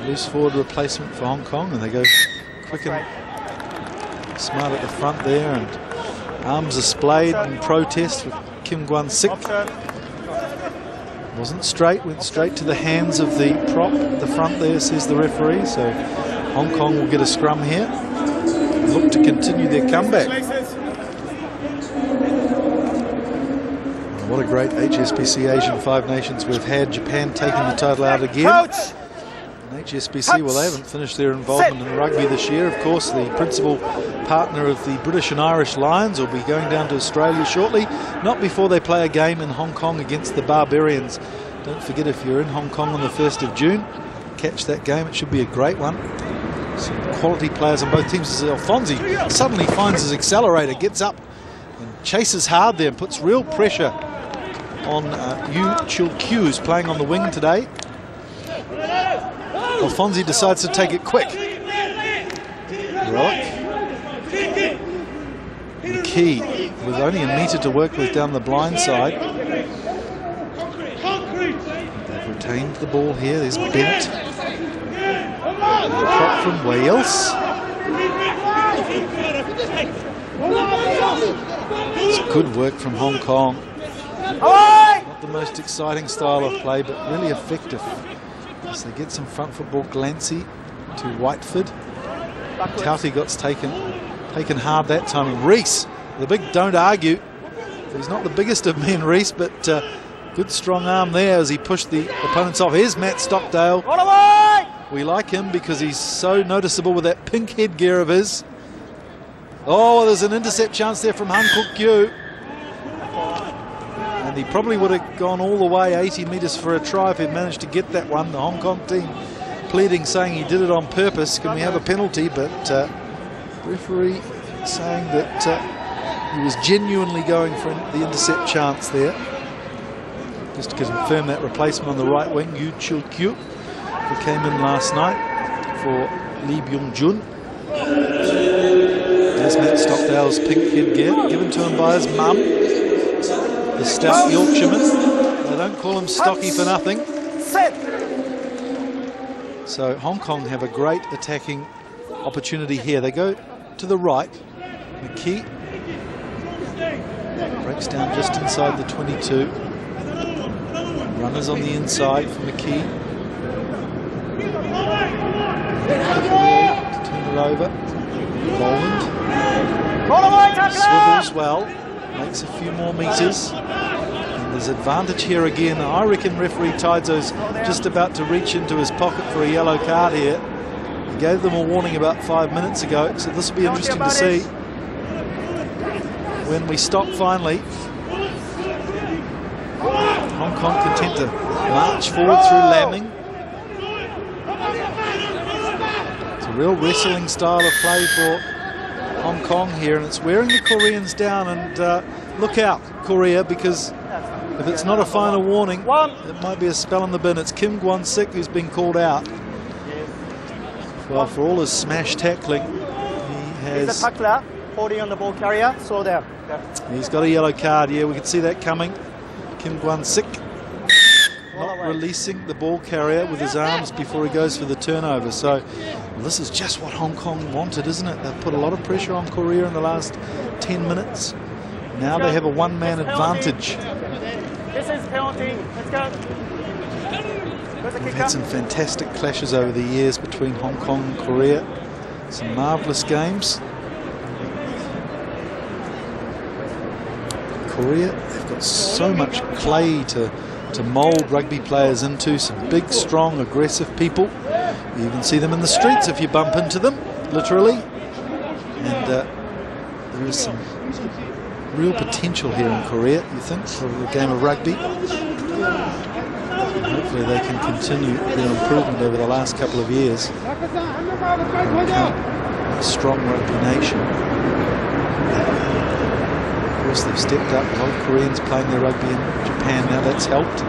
Loose forward replacement for Hong Kong, and they go quick and smart at the front there, and arms are splayed in protest for Kim Guan-sik. Wasn't straight, went straight to the hands of the prop at the front there, says the referee. So Hong Kong will get a scrum here, look to continue their comeback. What a great HSBC Asian Five Nations we've had. Japan taking the title out again. Coach! And HSBC, well, they haven't finished their involvement in rugby this year. Of course, the principal partner of the British and Irish Lions will be going down to Australia shortly, not before they play a game in Hong Kong against the Barbarians. Don't forget, if you're in Hong Kong on the 1st of June, catch that game. It should be a great one. Some quality players on both teams. As Alfonsi suddenly finds his accelerator, gets up and chases hard there and puts real pressure on Yu Chil Q, who's playing on the wing today. Alfonsi decides to take it quick. Roic. McKee with only a metre to work with down the blind side. They've retained the ball here. There's Bennett. Prop from Wales. It's good work from Hong Kong. Not the most exciting style of play, but really effective. As they get some front football. Glancy to Whiteford. Tauti got taken hard that time. And Reese, the big don't argue. He's not the biggest of men, Reese, but good strong arm there as he pushed the opponents off. Here's Matt Stockdale. We like him because he's so noticeable with that pink headgear of his. Oh, there's an intercept chance there from Han Kuk Kyu. And he probably would have gone all the way 80 metres for a try if he'd managed to get that one. The Hong Kong team pleading, saying he did it on purpose. Can we have a penalty? But referee saying that he was genuinely going for the intercept chance there. Just to confirm that replacement on the right wing, Yu Chil Kyu, who came in last night for Lee Byung-jun. There's Matt Stockdale's pink headgear, given to him by his mum, the stout Yorkshireman. They don't call him Stocky for nothing. So Hong Kong have a great attacking opportunity here. They go to the right. McKee breaks down just inside the 22. Runners on the inside for McKee. Turn it over. Boland swivels well, makes a few more metres. And there's advantage here again. I reckon referee Taizo's just about to reach into his pocket for a yellow card here. He gave them a warning about 5 minutes ago, so this will be interesting to see when we stop finally. Hong Kong content to march forward through Lamming. It's a real wrestling style of play for Hong Kong here, and it's wearing the Koreans down. And look out, Korea, because if it's not a final warning, it might be a spell in the bin. It's Kim Gwon-sik who's been called out. Well, for all his smash tackling, he has... He's a tackler, holding on the ball carrier, slow down. He's got a yellow card, yeah, we can see that coming. Kim Gwon-sik not releasing the ball carrier with his arms before he goes for the turnover. So well, this is just what Hong Kong wanted, isn't it? They've put a lot of pressure on Korea in the last 10 minutes. Now they have a one-man advantage. This is penalty. Let's go. We've had some fantastic clashes over the years between Hong Kong and Korea. Some marvellous games. Korea, they've got so much clay to mould rugby players into. Some big, strong, aggressive people. You even see them in the streets if you bump into them, literally. And there is some real potential here in Korea, you think, for the game of rugby. And hopefully they can continue their improvement over the last couple of years. Become a strong rugby nation. Of course, they've stepped up. A lot of Koreans playing their rugby in Japan now. That's helped.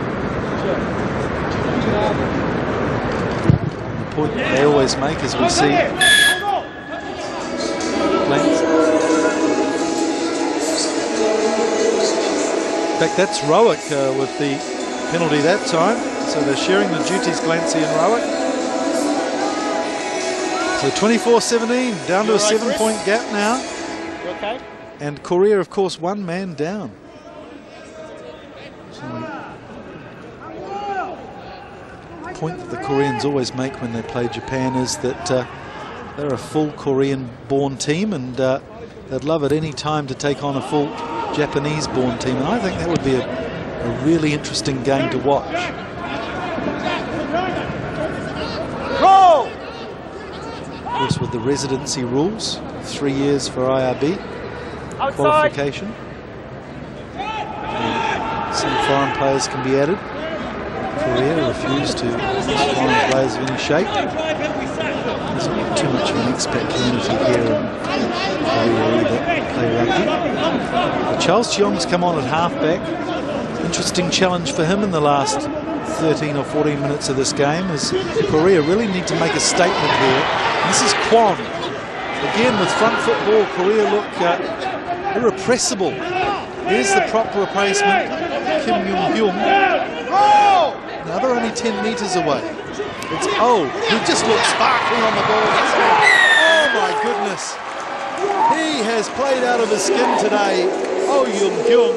The point they always make, as we see, in fact, that's Roic with the penalty that time. So they're sharing the duties, Glancy and Roic. So 24-17, down to a 7-point gap now. Okay. And Korea, of course, one man down. So the point that the Koreans always make when they play Japan is that they're a full Korean-born team, and they'd love at any time to take on a full Japanese-born team, and I think that would be a really interesting game to watch. Roll! Of course, with the residency rules, 3 years for IRB Outside. qualification. Some foreign players can be added. Korea refused to use foreign players of any shape. There's not too much of an expat community here in Korea that play rugby. But Charles Cheong's come on at halfback. Interesting challenge for him in the last 13 or 14 minutes of this game, as Korea really need to make a statement here. And this is Kwon. Again, with front football, Korea look irrepressible. Here's the prop replacement, Kim Young-hyun. Now they're only 10 metres away. It's who just looks sparkling on the ball. Oh my goodness. He has played out of his skin today. Oh, Young-hyun,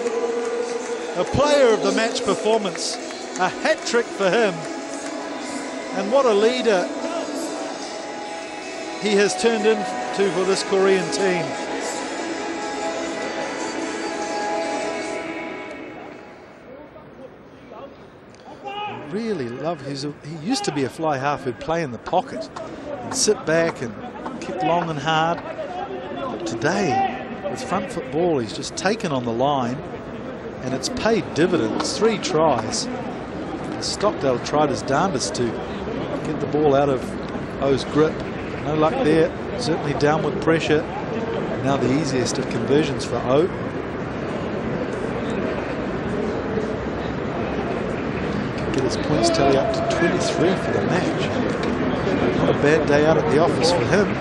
a player of the match performance. A hat-trick for him. And what a leader he has turned into for this Korean team. Really love he used to be a fly half who'd play in the pocket and sit back and kick long and hard. But today, with front foot ball, he's just taken on the line, and it's paid dividends. 3 tries. Stockdale tried his darndest to get the ball out of O's grip. No luck there. Certainly downward pressure. Now the easiest of conversions for O. Get his points tally up to 23 for the match. Not a bad day out at the office for him.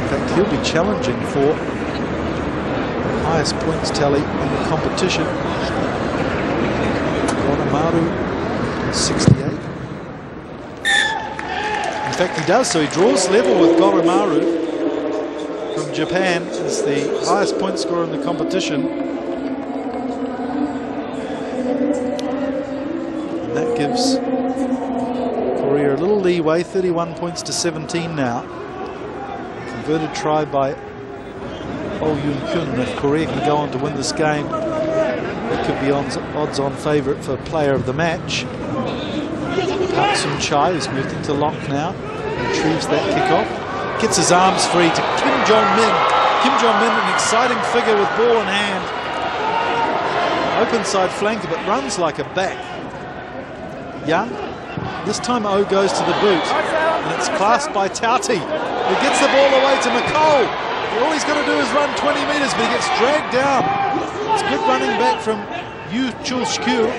In fact, he'll be challenging for the highest points tally in the competition. Maru 68. In fact, he does, so he draws level with Goromaru from Japan as the highest point scorer in the competition. And that gives Korea a little leeway, 31 points to 17 now. Converted try by Oh Yoon-kyun. If Korea can go on to win this game, it could be odds-on favourite for player of the match. Park Sun-chai, who's moved into lock now, retrieves that kick-off. Gets his arms free to Kim Jong-min. Kim Jong-min, an exciting figure with ball in hand. Open side flanker, but runs like a back. Young. This time O goes to the boot, and it's clasped by Tauti, who gets the ball away to McCall. All he's got to do is run 20 metres, but he gets dragged down. It's good running back from Yu Chul-skyu.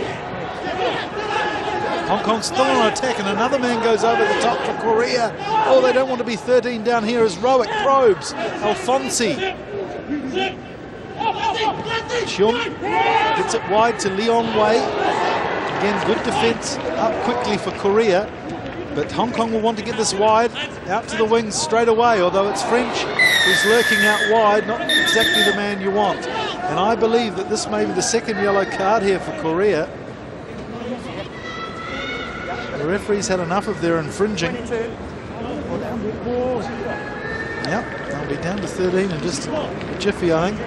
Hong Kong still on attack, and another man goes over the top for Korea. Oh, they don't want to be 13 down here as Rowick probes. Alfonsi. Cheong gets it wide to Leon Wei. Again, good defence up quickly for Korea. But Hong Kong will want to get this wide, out to the wings straight away, although it's French who's lurking out wide, not exactly the man you want. And I believe that this may be the second yellow card here for Korea. The referee's had enough of their infringing. Yep, they'll be down to 13 in just a jiffy, I think.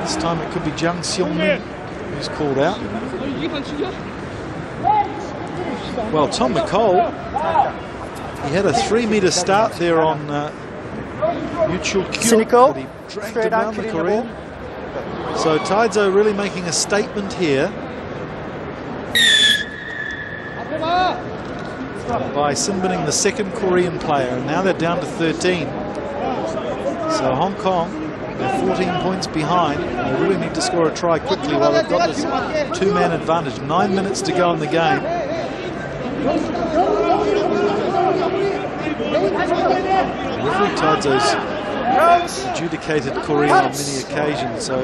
This time it could be Jang Seong-min who's called out. Well, Tom McCall, he had a 3-metre start there on Yu Chul-kyu, but he dragged him down, the Korean. So Taizo really making a statement here by sin-binning the second Korean player, and now they're down to 13. So Hong Kong, they're 14 points behind. They really need to score a try quickly while they've got this 2-man advantage. 9 minutes to go in the game. Referee Taizo's adjudicated Korean on many occasions, so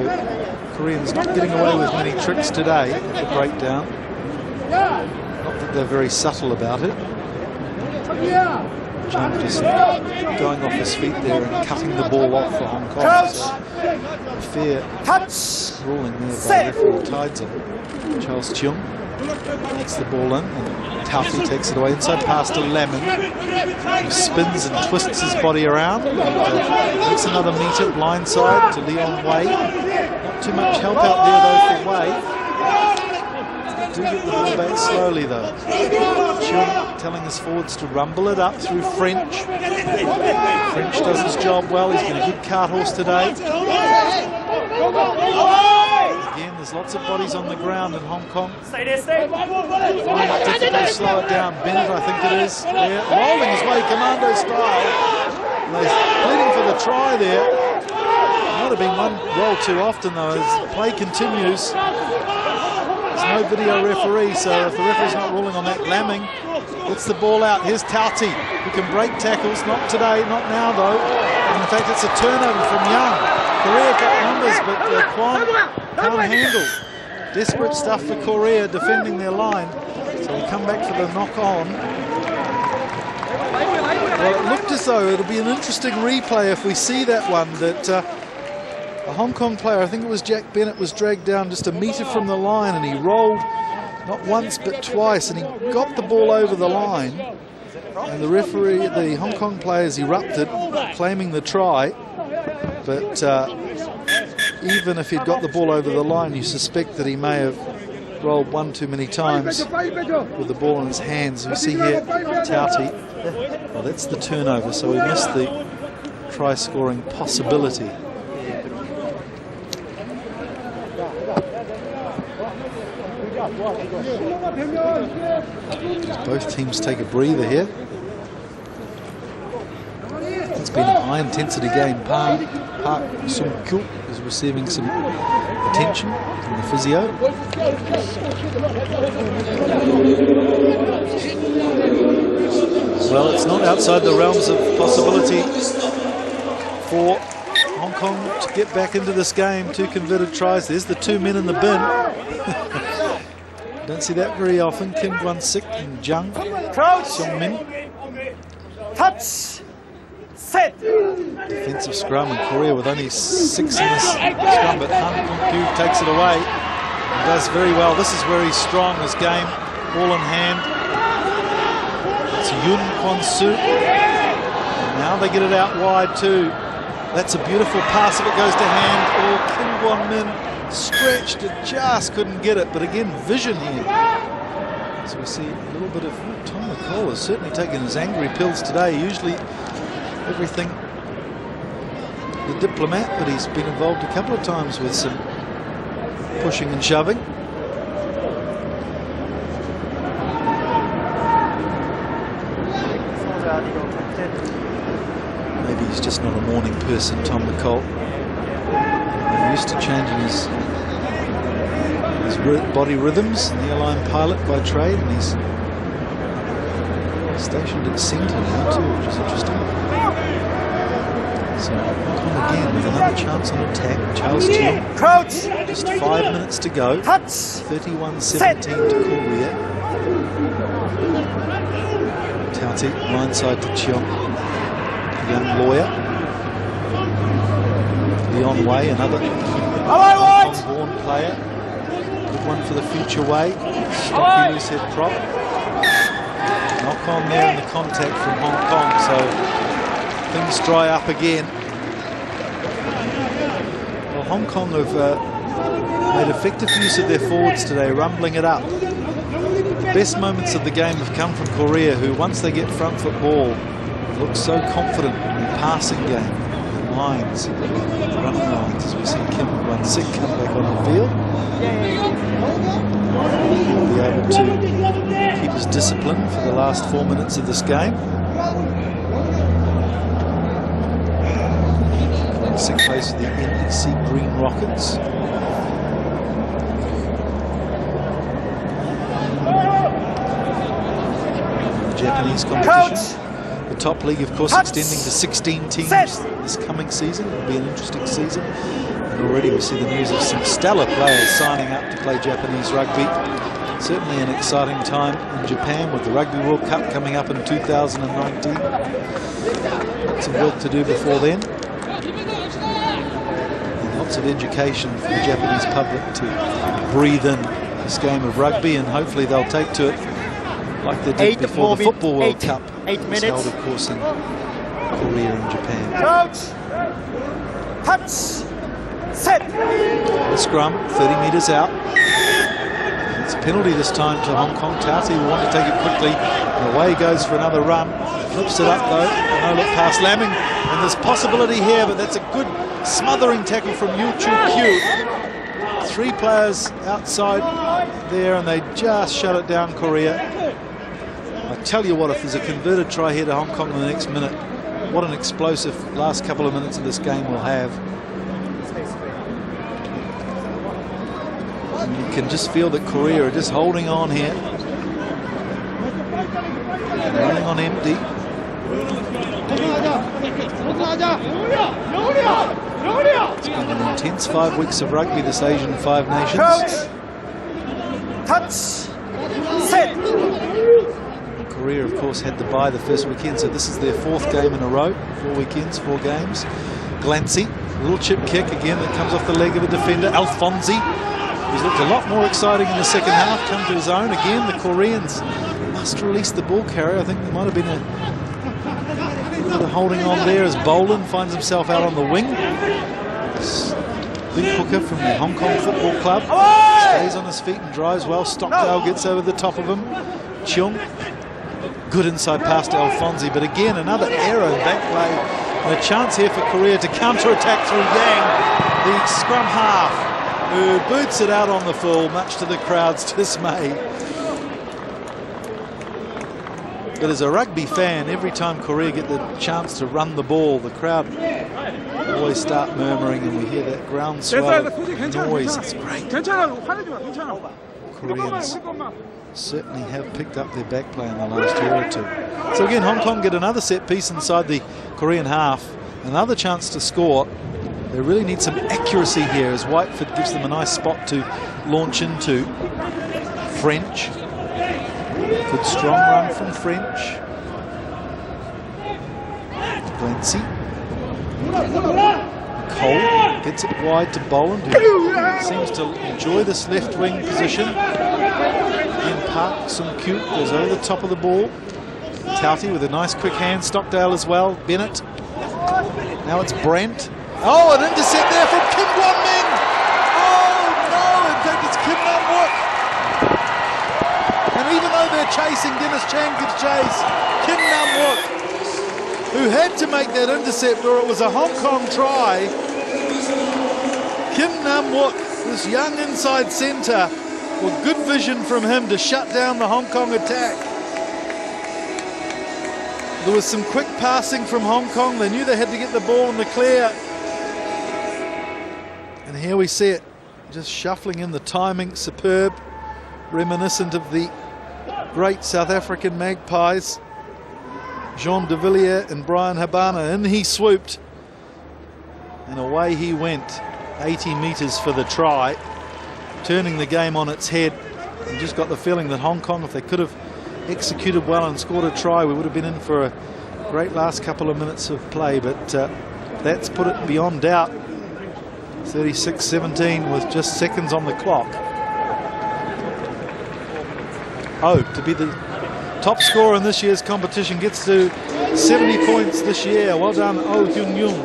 Koreans not getting away with many tricks today at the breakdown. Not that they're very subtle about it. Jung just going off his feet there and cutting the ball off for Hong Kong. So a fair ruling there by referee Tidesel. Charles Cheung gets the ball in, and Taufi takes it away inside pass to Lemon, who spins and twists his body around and makes another meter blindside to Leon Wei. Not too much help out there though for Wei. Do get the ball back slowly though. Cheung telling his forwards to rumble it up through French. French does his job well. He's been a good cart horse today. Again, there's lots of bodies on the ground in Hong Kong. Stay there, stay. Difficult to slow it down. Bennett, I think it is, there, rolling his way commando style. Pleading for the try there. Might have been one roll too often though, as the play continues. There's no video referee, so if the referee's not ruling on that, Lamming gets the ball out. Here's Tauti, who can break tackles. Not today, not now though. And in fact, it's a turnover from Young. Korea got numbers, but Kwan can't handle. Desperate stuff for Korea defending their line. So we come back for the knock on. Well, it looked as though it'll be an interesting replay if we see that one, that a Hong Kong player, I think it was Jack Bennett, was dragged down just a metre from the line, and he rolled not once but twice, and he got the ball over the line, and the referee, the Hong Kong players erupted, claiming the try. But even if he'd got the ball over the line, you suspect that he may have rolled one too many times with the ball in his hands. You see here Tauti, well, that's the turnover, so we missed the try scoring possibility. Both teams take a breather here. It's been a high intensity game. Park Sung-kyu is receiving some attention from the physio. Well, it's not outside the realms of possibility for Hong Kong to get back into this game. 2 converted tries. There's the 2 men in the bin. Don't see that very often. Kim Guan-sik and Jung Seong-min. Touch. Set. Defensive scrum in Korea with only 6 in this scrum, but Han Kung-kyu takes it away and does very well. This is where he's strong, this game. Ball in hand. It's Yun Kwon-soo. And now they get it out wide too. That's a beautiful pass if it goes to hand. Oh, Kim Guan-min stretched it, just couldn't get it, but again, vision here. So we see a little bit of Tom McCall has certainly taken his angry pills today. Usually everything the diplomat, but he's been involved a couple of times with some pushing and shoving. Maybe he's just not a morning person, Tom McCall. He's used to changing his body rhythms, an airline pilot by trade, and he's stationed at centre now too, which is interesting. So Hong Kong again with another chance on attack. Charles Cheung. Crouch. Just 5 minutes to go. 31-17 to Korea. Tauti blindside to Cheung. Young lawyer. Leon Wei, another Hong Kong-born player. Good one for the future Wei. Stocky loose head prop. Knock on there in the contact from Hong Kong, so things dry up again. Well, Hong Kong have made effective use of their forwards today, rumbling it up. The best moments of the game have come from Korea, who once they get front foot ball, look so confident in the passing game. Lines, running lines, as we see Kim Guan-sik come back on the field. He'll be able to keep his discipline for the last 4 minutes of this game. Guan-sik plays for the NEC Green Rockets. The Japanese competition. The top league, of course, extending to 16 teams this coming season. It'll be an interesting season. And already we see the news of some stellar players signing up to play Japanese rugby. Certainly an exciting time in Japan with the Rugby World Cup coming up in 2019. Some work to do before then. And lots of education for the Japanese public to breathe in this game of rugby, and hopefully they'll take to it like they did before the Football World Cup. 8 was minutes. held, of course, in Korea and Japan. Coach! Touch! Set! The scrum, 30 metres out. It's a penalty this time to Hong Kong. Tauti will want to take it quickly. And away he goes for another run. Flips it up though. No look past Lamming. And there's possibility here, but that's a good smothering tackle from Yu Chu Kyu. 3 players outside there, and they just shut it down, Korea. I tell you what, if there's a converted try here to Hong Kong in the next minute, what an explosive last couple of minutes of this game we'll have. And you can just feel that Korea are just holding on here. Running on empty. It's been an intense 5 weeks of rugby, this Asian 5 nations. Coach! Touch! Set! Korea, of course, had to bye the first weekend, so this is their 4th game in a row. 4 weekends, 4 games. Glancy, little chip kick again that comes off the leg of a defender. Alfonsi, who's looked a lot more exciting in the second half, come to his own again. The Koreans must release the ball carrier. I think there might have been a bit of holding on there as Boland finds himself out on the wing. Big hooker from the Hong Kong Football Club. Stays on his feet and drives well. Stockdale gets over the top of him. Cheung. Good inside pass to Alfonsi, but again another error back play, and a chance here for Korea to counter-attack through Yang, the scrum half, who boots it out on the full, much to the crowd's dismay. But as a rugby fan, every time Korea get the chance to run the ball, the crowd always start murmuring, and we hear that groundswell noise. It's great. Koreans certainly have picked up their back play in the last year or two. So again, Hong Kong get another set piece inside the Korean half, another chance to score. They really need some accuracy here as Whiteford gives them a nice spot to launch into. French, good strong run from French. Glancy. Cole gets it wide to Boland, who seems to enjoy this left wing position. And Park Sung-kyu goes over the top of the ball. Tauti with a nice quick hand. Stockdale as well. Bennett. Now it's Brent. Oh, an intercept there from Kim Won-ming. Oh no, in fact it's Kim Nam-wook. And even though they're chasing, Dennis Chan could chase. Kim Nam-wook, who had to make that intercept or it was a Hong Kong try. Kim Nam-wook, this young inside centre, with good vision from him to shut down the Hong Kong attack. There was some quick passing from Hong Kong. They knew they had to get the ball in the clear. And here we see it, just shuffling in, the timing, superb, reminiscent of the great South African Magpies. Jean de Villiers and Brian Habana, in he swooped, and away he went, 80 metres for the try, turning the game on its head. And just got the feeling that Hong Kong, if they could have executed well and scored a try, we would have been in for a great last couple of minutes of play, but that's put it beyond doubt. 36-17 with just seconds on the clock. Oh, to be the top scorer in this year's competition, gets to 70 points this year. Well done, Oh Hyun-yung.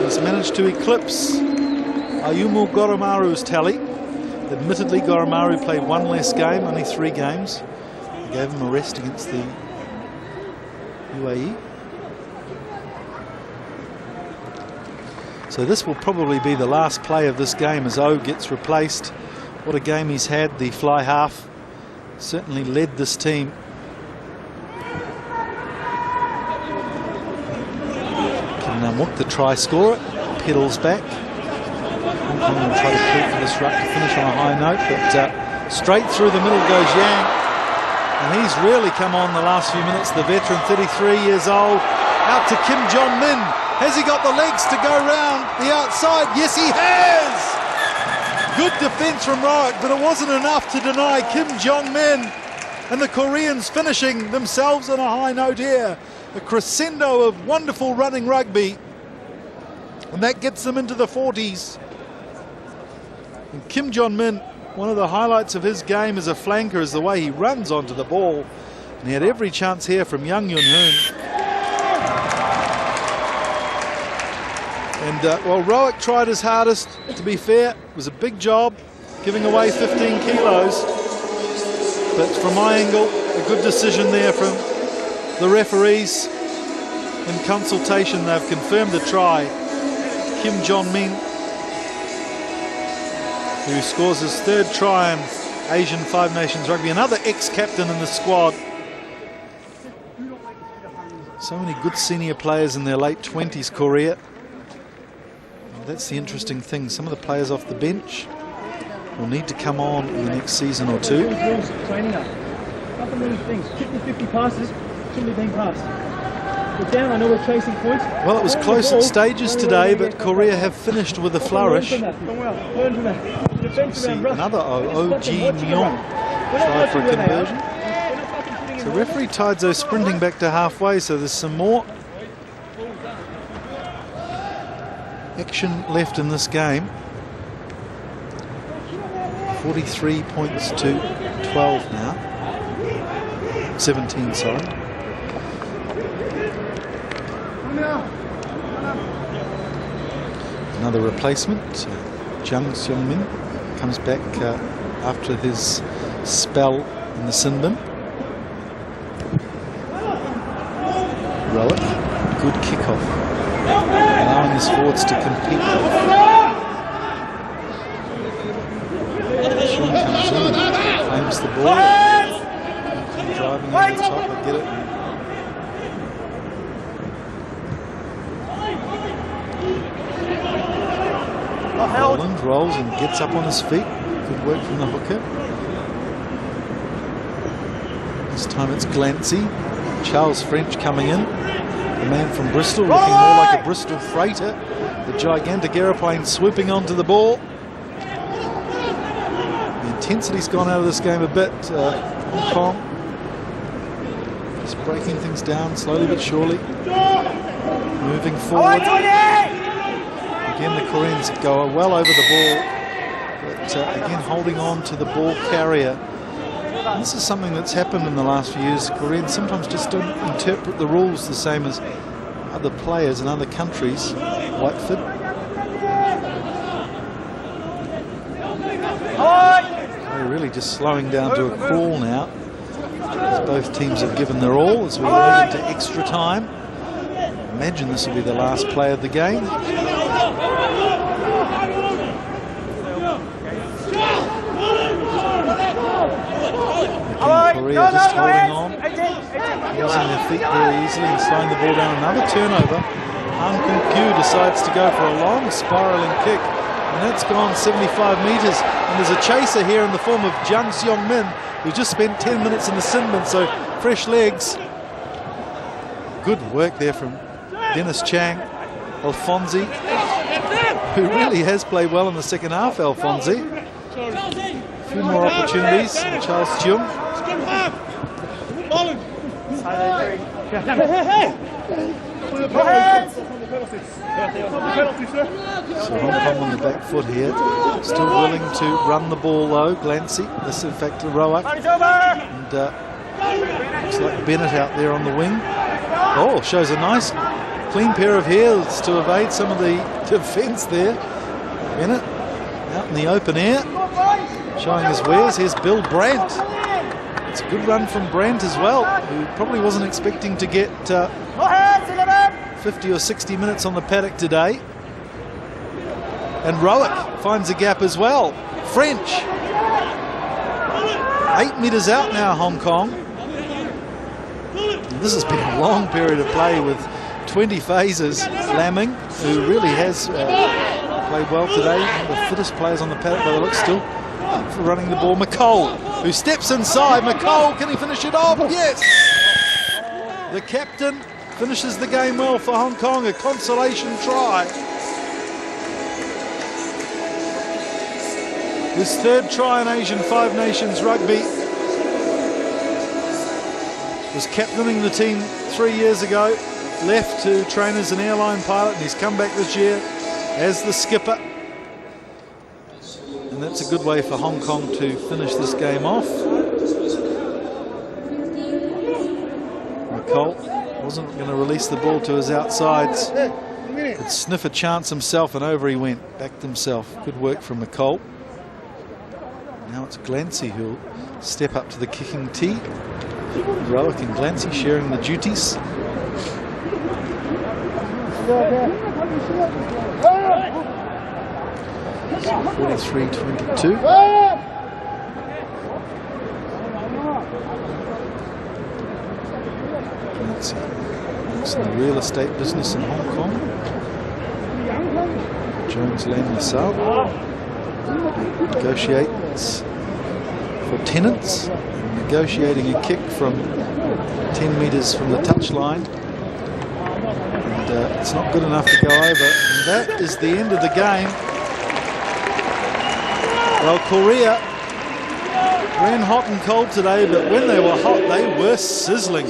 Has managed to eclipse Ayumu Goromaru's tally. Admittedly, Goromaru played 1 less game, only 3 games. They gave him a rest against the UAE. So this will probably be the last play of this game as O gets replaced. What a game he's had, the fly half. Certainly led this team. Kim Nam-wook, the try scorer, pedals back. Hong Kong will try to keep for this ruck to finish on a high note, but straight through the middle goes Yang. And he's really come on the last few minutes, the veteran, 33 years old. Out to Kim Jong-min. Has he got the legs to go round the outside? Yes, he has! Good defence from Roic, but it wasn't enough to deny Kim Jong-min. And the Koreans finishing themselves on a high note here. A crescendo of wonderful running rugby. And that gets them into the 40s. And Kim Jong-min, one of the highlights of his game as a flanker is the way he runs onto the ball. And he had every chance here from Young Yun-hoon. And well, Roic tried his hardest, to be fair. It was a big job, giving away 15 kilos. But from my angle, a good decision there from the referees. In consultation, they've confirmed the try. Kim Jong-min, who scores his 3rd try in Asian Five Nations rugby. Another ex-captain in the squad. So many good senior players in their late 20s, Korea. That's the interesting thing. Some of the players off the bench will need to come on in the next season or two. Training up. Nothing many things. 50-50 passes shouldn't be being passed. We're down. I know we're chasing points. Well, it was close at stages today, but Korea have finished with a flourish. Learn from that. See another OG Myong try for a conversion. So referee Taidzo sprinting back to halfway, so there's some more action left in this game. 43 points to 12 now. 17, sorry. Another replacement. Jang Seung-min comes back after his spell in the sin bin. Roic, good kickoff, allowing his forwards to compete. Sean comes in and claims the ball. Driving over the top, I get it. Holland rolls and gets up on his feet. Good work from the hooker. This time it's Glancy. Charles French coming in. The man from Bristol, looking more like a Bristol freighter. The gigantic aeroplane swooping onto the ball. The intensity's gone out of this game a bit. Hong Kong just breaking things down slowly but surely. Moving forward. Again, the Koreans go well over the ball, but again holding on to the ball carrier. And this is something that's happened in the last few years. Koreans sometimes just don't interpret the rules the same as other players in other countries. Whiteford. They're really just slowing down to a crawl now, as both teams have given their all as we head into extra time. Imagine this will be the last play of the game. Again, Korea just holding on, using their feet very easily and slowing the ball down. Another turnover. Han Kung-kyu decides to go for a long spiralling kick, and that's gone 75 metres. And there's a chaser here in the form of Jang Seung-min, who just spent 10 minutes in the sin bin, so fresh legs. Good work there from Dennis Chang. Alfonsi, who really has played well in the second half, Alfonsi. A few more opportunities. Charles Cheung. So Hong Kong on the back foot here. Still willing to run the ball though. Glancy. This in fact to Roic. And looks like Bennett out there on the wing. Oh, shows a nice clean pair of heels to evade some of the defence there. Bennett out in the open air, showing his wares. Here's Bill Brandt. It's a good run from Brandt as well, who probably wasn't expecting to get 50 or 60 minutes on the paddock today. And Roic finds a gap as well. French. 8 metres out now, Hong Kong. And this has been a long period of play with 20 phases. Lamming, who really has played well today, one of the fittest players on the paddock by the look, still for running the ball. McCole, who steps inside. McCole, can he finish it off? Yes! The captain finishes the game well for Hong Kong, a consolation try. His third try in Asian Five Nations rugby. Was captaining the team 3 years ago. Left to train as an airline pilot, and he's come back this year as the skipper. And that's a good way for Hong Kong to finish this game off. McCall wasn't going to release the ball to his outsides. Could sniff a chance himself, and over he went. Backed himself. Good work from McCall. Now it's Glancy who'll step up to the kicking tee. Relic and Glancy sharing the duties. 43-22. Glancy works in the real estate business in Hong Kong. Jones Lane LaSalle negotiates for tenants, negotiating a kick from 10 metres from the touchline. And it's not good enough to go over. And that is the end of the game. Well, Korea ran hot and cold today, but when they were hot, they were sizzling.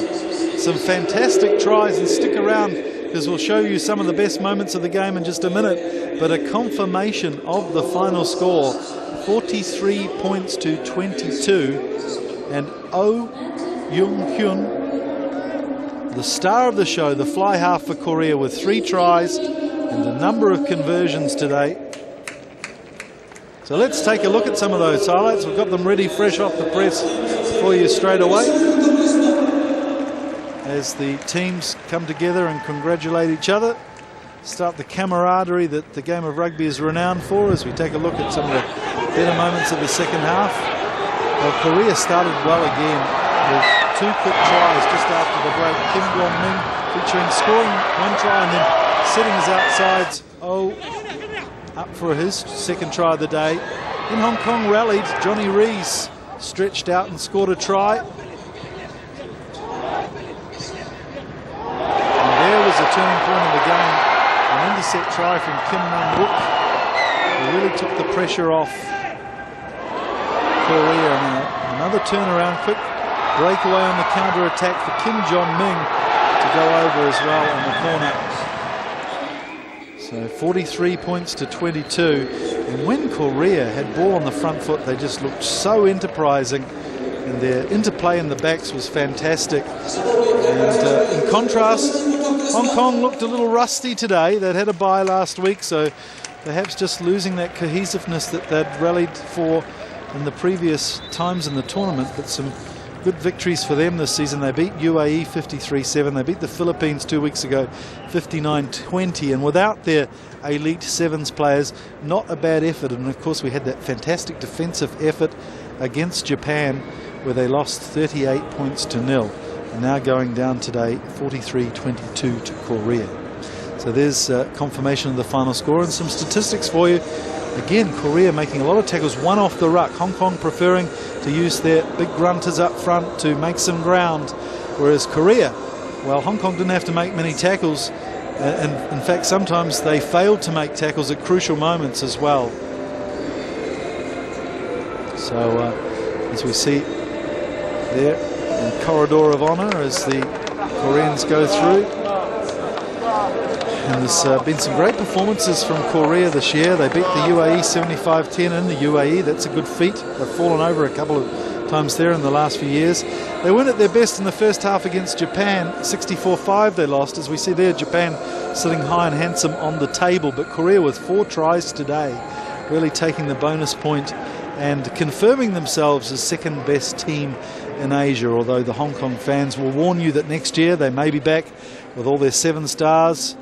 Some fantastic tries, and stick around because we'll show you some of the best moments of the game in just a minute. But a confirmation of the final score, 43 points to 22. And Oh Young-hyun, the star of the show, the fly half for Korea, with 3 tries and a number of conversions today. So let's take a look at some of those highlights. We've got them ready fresh off the press for you straight away, as the teams come together and congratulate each other. Start the camaraderie that the game of rugby is renowned for, as we take a look at some of the better moments of the second half. Well, Korea started well again with 2 quick tries just after the break. Kim Jong-min featuring scoring 1 try and then setting his outsides. Up for his second try of the day. In Hong Kong rallied. Johnny Rees stretched out and scored a try. And there was a turning point in the game. An intercept try from Kim Nam-wook, who really took the pressure off Korea. And another turnaround, quick breakaway on the counter-attack for Kim Jong-min to go over as well in the corner. So 43 points to 22. And when Korea had ball on the front foot, they just looked so enterprising, and their interplay in the backs was fantastic. And in contrast, Hong Kong looked a little rusty today. They'd had a bye last week, so perhaps just losing that cohesiveness that they'd rallied for in the previous times in the tournament. But some good victories for them this season. They beat UAE 53-7. They beat the Philippines 2 weeks ago 59-20. And without their elite sevens players, not a bad effort. And of course we had that fantastic defensive effort against Japan, where they lost 38 points to 0. And now going down today 43-22 to Korea. So there's confirmation of the final score and some statistics for you. Again, Korea making a lot of tackles, 1 off the ruck. Hong Kong preferring to use their big grunters up front to make some ground. Whereas Korea, well, Hong Kong didn't have to make many tackles. And in fact, sometimes they failed to make tackles at crucial moments as well. So as we see there, the corridor of honour as the Koreans go through. And there's been some great performances from Korea this year. They beat the UAE 75-10 in the UAE. That's a good feat. They've fallen over a couple of times there in the last few years. They weren't at their best in the first half against Japan. 64-5 they lost. As we see there, Japan sitting high and handsome on the table. But Korea with 4 tries today, really taking the bonus point and confirming themselves as second best team in Asia. Although the Hong Kong fans will warn you that next year they may be back with all their 7 stars.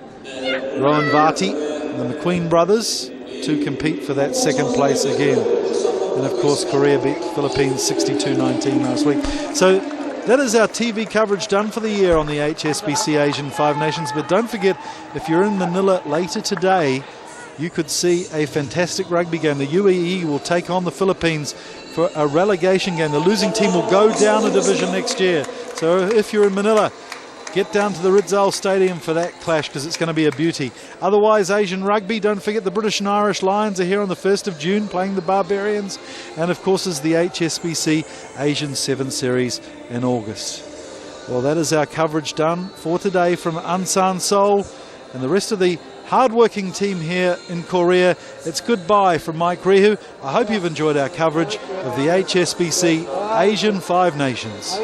Rowan Vati and the McQueen brothers to compete for that second place again. And of course Korea beat Philippines 62-19 last week. So that is our TV coverage done for the year on the HSBC Asian Five Nations. But don't forget, if you're in Manila later today, you could see a fantastic rugby game. The UAE will take on the Philippines for a relegation game. The losing team will go down a division next year. So if you're in Manila, Get down to the Ridzal Stadium for that clash because it's going to be a beauty. Otherwise, Asian rugby, don't forget the British and Irish Lions are here on the 1st of June playing the Barbarians. And of course is the HSBC Asian 7 Series in August. Well, that is our coverage done for today from Ansan Seoul and the rest of the hard-working team here in Korea. It's goodbye from Mike Rehu. I hope you've enjoyed our coverage of the HSBC Asian 5 Nations.